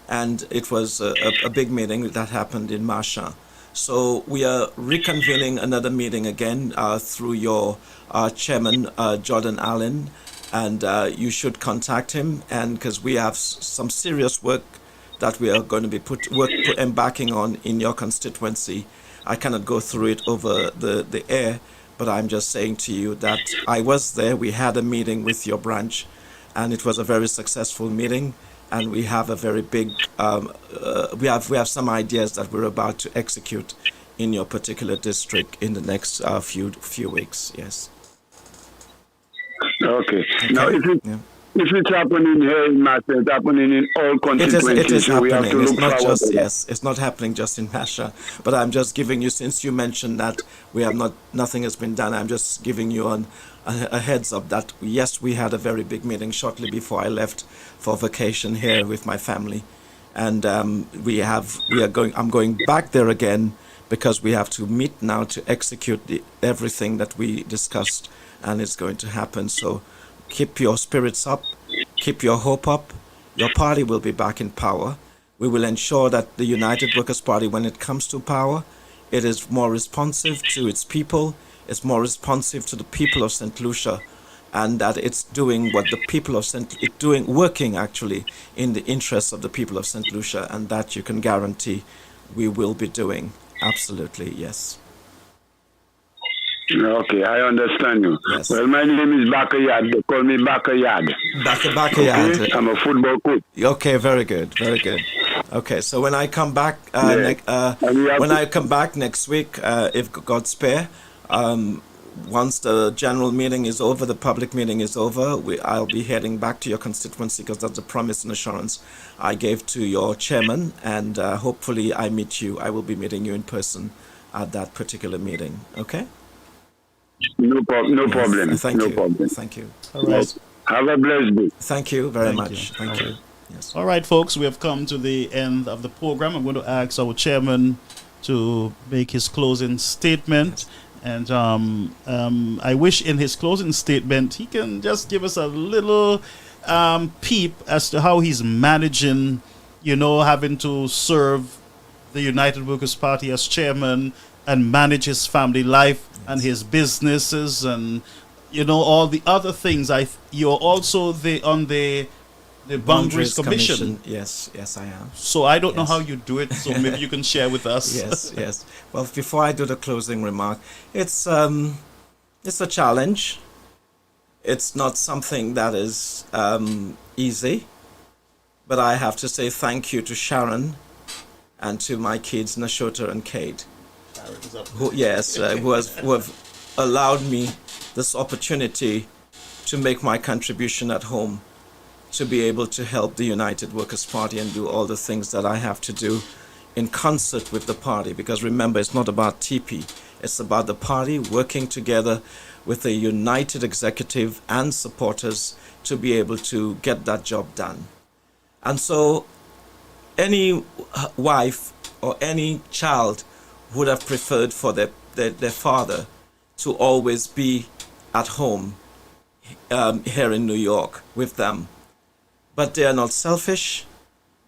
S4: And it was a big meeting that happened in Masha. So we are reconvening another meeting again through your chairman, Jordan Allen, and you should contact him. And because we have some serious work that we are going to be embarking on in your constituency. I cannot go through it over the air, but I'm just saying to you that I was there. We had a meeting with your branch, and it was a very successful meeting. And we have a very big, we have some ideas that we're about to execute in your particular district in the next few weeks. Yes.
S5: Okay. Now, if it's happening here in Masha, it's happening in all constituencies.
S4: It is
S5: so we have to
S4: happening. It's
S5: look
S4: not
S5: forward
S4: just
S5: to that.
S4: it's not happening just in Masha. But I'm just giving you, since you mentioned that nothing has been done. I'm just giving you a heads up that yes, we had a very big meeting shortly before I left for vacation here with my family, and I'm going back there again because we have to meet now to execute everything that we discussed, and it's going to happen. So keep your spirits up, keep your hope up. Your party will be back in power. We will ensure that the United Workers' Party, when it comes to power, it is more responsive to its people. It's more responsive to the people of St. Lucia, and that it's doing what the people of working actually in the interests of the people of St. Lucia, and that you can guarantee we will be doing. Absolutely, yes.
S5: Okay, I understand you.
S4: Yes.
S5: Well, my name is Bakayad. They call me Bakayad.
S4: Bakayad.
S5: Okay? I'm a football coach.
S4: Okay, very good, very good. Okay, so when I come back, next week, if God spare, once the general meeting is over, the public meeting is over, I'll be heading back to your constituency because that's a promise and assurance I gave to your chairman, and hopefully I will be meeting you in person at that particular meeting. Okay?
S5: No problem.
S4: Thank you.
S5: Problem.
S4: Thank you.
S3: All right.
S5: Have a blessed day.
S4: Thank you very much. Thank you. Yes.
S3: All right, folks, we have come to the end of the program. I'm going to ask our chairman to make his closing statement. And I wish in his closing statement he can just give us a little peep as to how he's managing, having to serve the United Workers' Party as chairman and manage his family life and his businesses and, all the other things. You're also on the Boundaries Commission.
S4: Yes, I am.
S3: So I don't know how you do it, so maybe you can share with us.
S4: Yes. Well, before I do the closing remark, it's a challenge. It's not something that is easy, but I have to say thank you to Sharon and to my kids, Nashota and Kate, who have allowed me this opportunity to make my contribution at home, to be able to help the United Workers' Party and do all the things that I have to do in concert with the party. Because remember, it's not about TP. It's about the party working together with a united executive and supporters to be able to get that job done. And so any wife or any child would have preferred for their father to always be at home here in New York with them. But they are not selfish.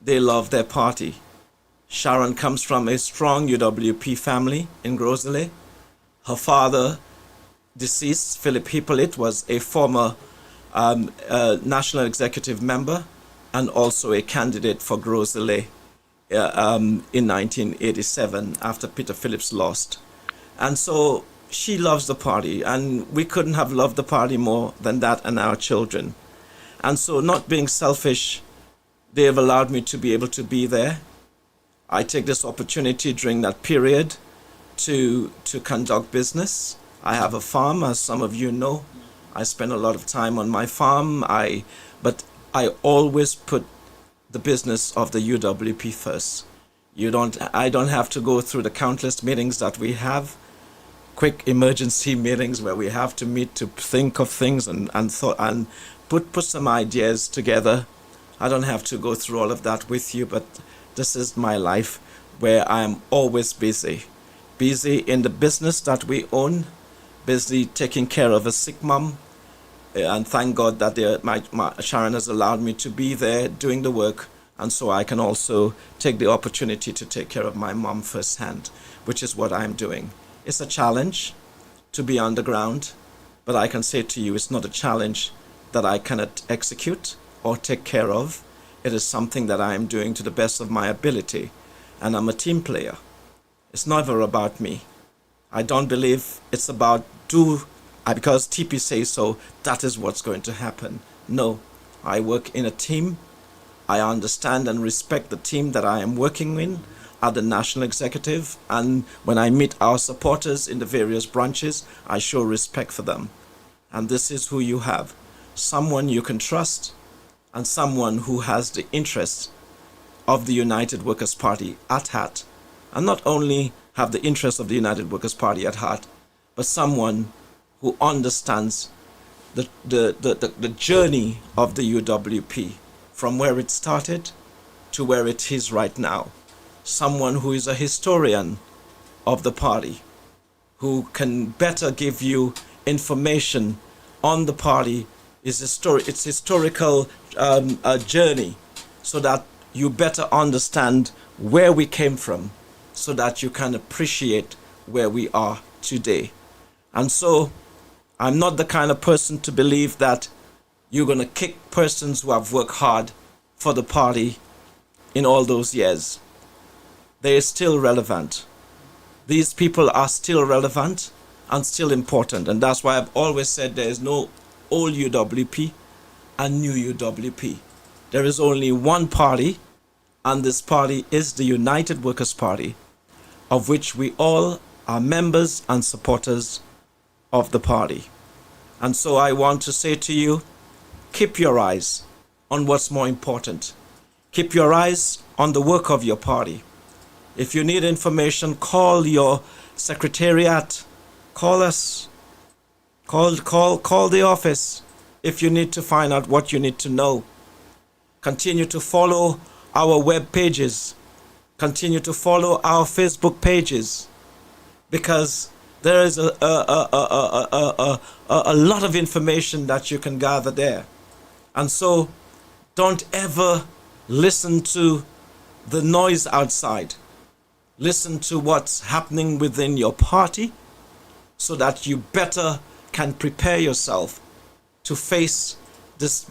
S4: They love their party. Sharon comes from a strong UWP family in Grosley. Her father, deceased, Philip Hippolyte, was a former national executive member and also a candidate for Grosley in 1987 after Peter Phillips lost. And so she loves the party, and we couldn't have loved the party more than that and our children. And so, not being selfish, they have allowed me to be able to be there. I take this opportunity during that period to conduct business. I have a farm, as some of you know. I spend a lot of time on my farm, but I always put the business of the UWP first. I don't have to go through the countless meetings that we have, quick emergency meetings where we have to meet to think of things and put some ideas together. I don't have to go through all of that with you, but this is my life where I am always busy in the business that we own, busy taking care of a sick mom. And thank God that Sharon has allowed me to be there doing the work, and so I can also take the opportunity to take care of my mom firsthand, which is what I'm doing. It's a challenge to be underground, but I can say to you, it's not a challenge that I cannot execute or take care of. It is something that I am doing to the best of my ability, and I'm a team player. It's never about me. I don't believe it's about because TP says so, that is what's going to happen. No, I work in a team. I understand and respect the team that I am working in at the national executive, and when I meet our supporters in the various branches, I show respect for them. And this is who you have. Someone you can trust, and someone who has the interests of the United Workers' Party at heart. And not only have the interests of the United Workers' Party at heart, but someone who understands the journey of the UWP from where it started to where it is right now. Someone who is a historian of the party, who can better give you information on the party, its historical journey, so that you better understand where we came from, so that you can appreciate where we are today. And so I'm not the kind of person to believe that you're going to kick persons who have worked hard for the party in all those years. They are still relevant. These people are still relevant and still important. And that's why I've always said there is no old UWP and new UWP. There is only one party, and this party is the United Workers' Party, of which we all are members and supporters of the party. And so I want to say to you, keep your eyes on what's more important. Keep your eyes on the work of your party. If you need information, call your secretariat, call us, call the office if you need to find out what you need to know. Continue to follow our web pages. Continue to follow our Facebook pages, because there is a lot of information that you can gather there. And so don't ever listen to the noise outside. Listen to what's happening within your party, so that you better can prepare yourself to face this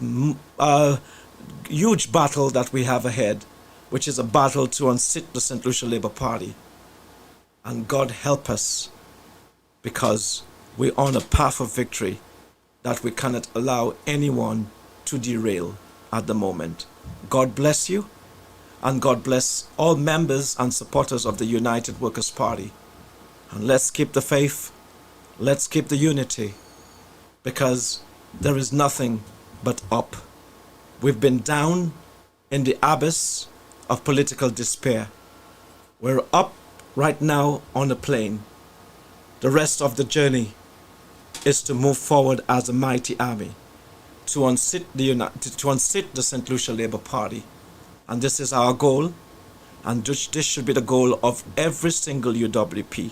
S4: huge battle that we have ahead, which is a battle to unseat the St. Lucia Labour Party. And God help us, because we're on a path of victory that we cannot allow anyone to derail at the moment. God bless you, and God bless all members and supporters of the United Workers' Party. And let's keep the faith, let's keep the unity, because there is nothing but up. We've been down in the abyss of political despair. We're up right now on a plane. The rest of the journey is to move forward as a mighty army to unseat the St. Lucia Labour Party. And this is our goal, and this should be the goal of every single UWP.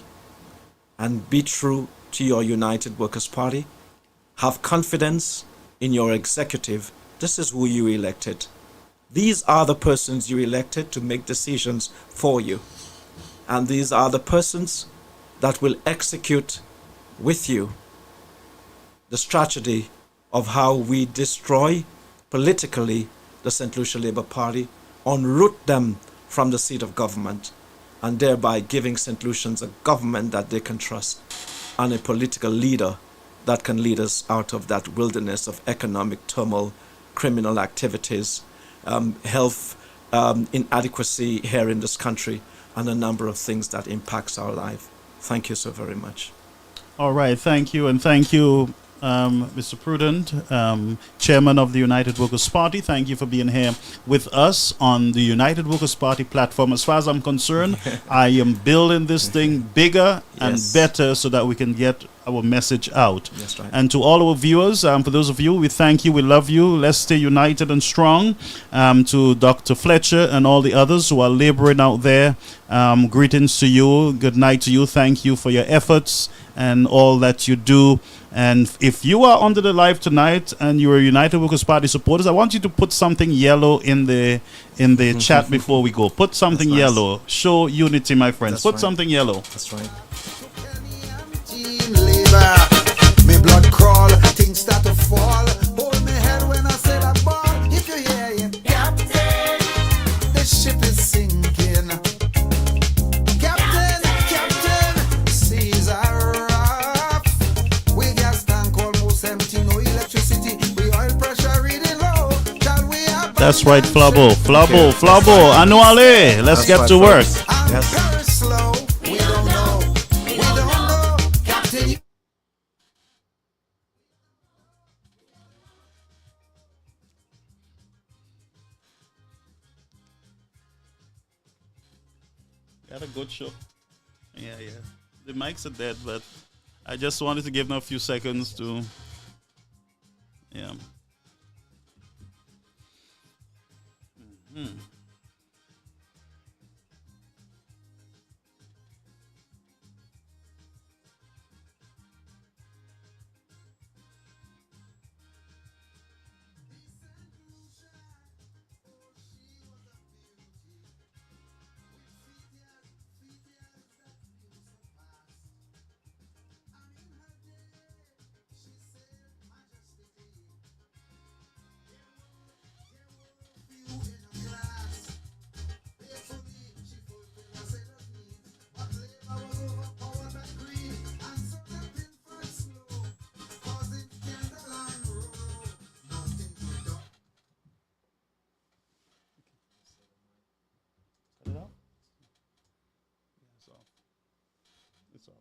S4: And be true to your United Workers' Party. Have confidence in your executive, this is who you elected. These are the persons you elected to make decisions for you. And these are the persons that will execute with you the strategy of how we destroy politically the St. Lucia Labour Party, unroot them from the seat of government, and thereby giving St. Lucians a government that they can trust and a political leader that can lead us out of that wilderness of economic turmoil, criminal activities, health inadequacy here in this country, and a number of things that impacts our life. Thank you so very much.
S3: All right, thank you, and thank you, Mr. Prudent, Chairman of the United Workers' Party. Thank you for being here with us on the United Workers' Party platform. As far as I'm concerned, I am building this thing bigger and better so that we can get our message out.
S4: That's right.
S3: And to all our viewers, for those of you, we thank you, we love you. Let's stay united and strong. To Dr. Fletcher and all the others who are laboring out there, greetings to you. Good night to you. Thank you for your efforts and all that you do. And if you are under the live tonight and you're a United Workers' Party supporters, I want you to put something yellow in the chat before we go. Put something yellow. Show unity, my friends. Put something yellow.
S4: That's right.
S2: Me blood crawl, things start to fall. Hold me head when I say that ball. If you hear him, Captain, the ship is sinking. Captain, seas are rough. We gas tank almost empty, no electricity. We oil pressure reading low. Shall we abandon
S3: That's right, Flabo.
S4: Okay.
S3: Annuale. Let's get to work.
S2: I'm
S4: Yes.
S2: very slow. We don't know. We don't know. Captain,
S3: Got a good show. Yeah. The mics are dead, but I just wanted to give them a few seconds to. Yeah. Cut it out? Yeah, it's off. It's off.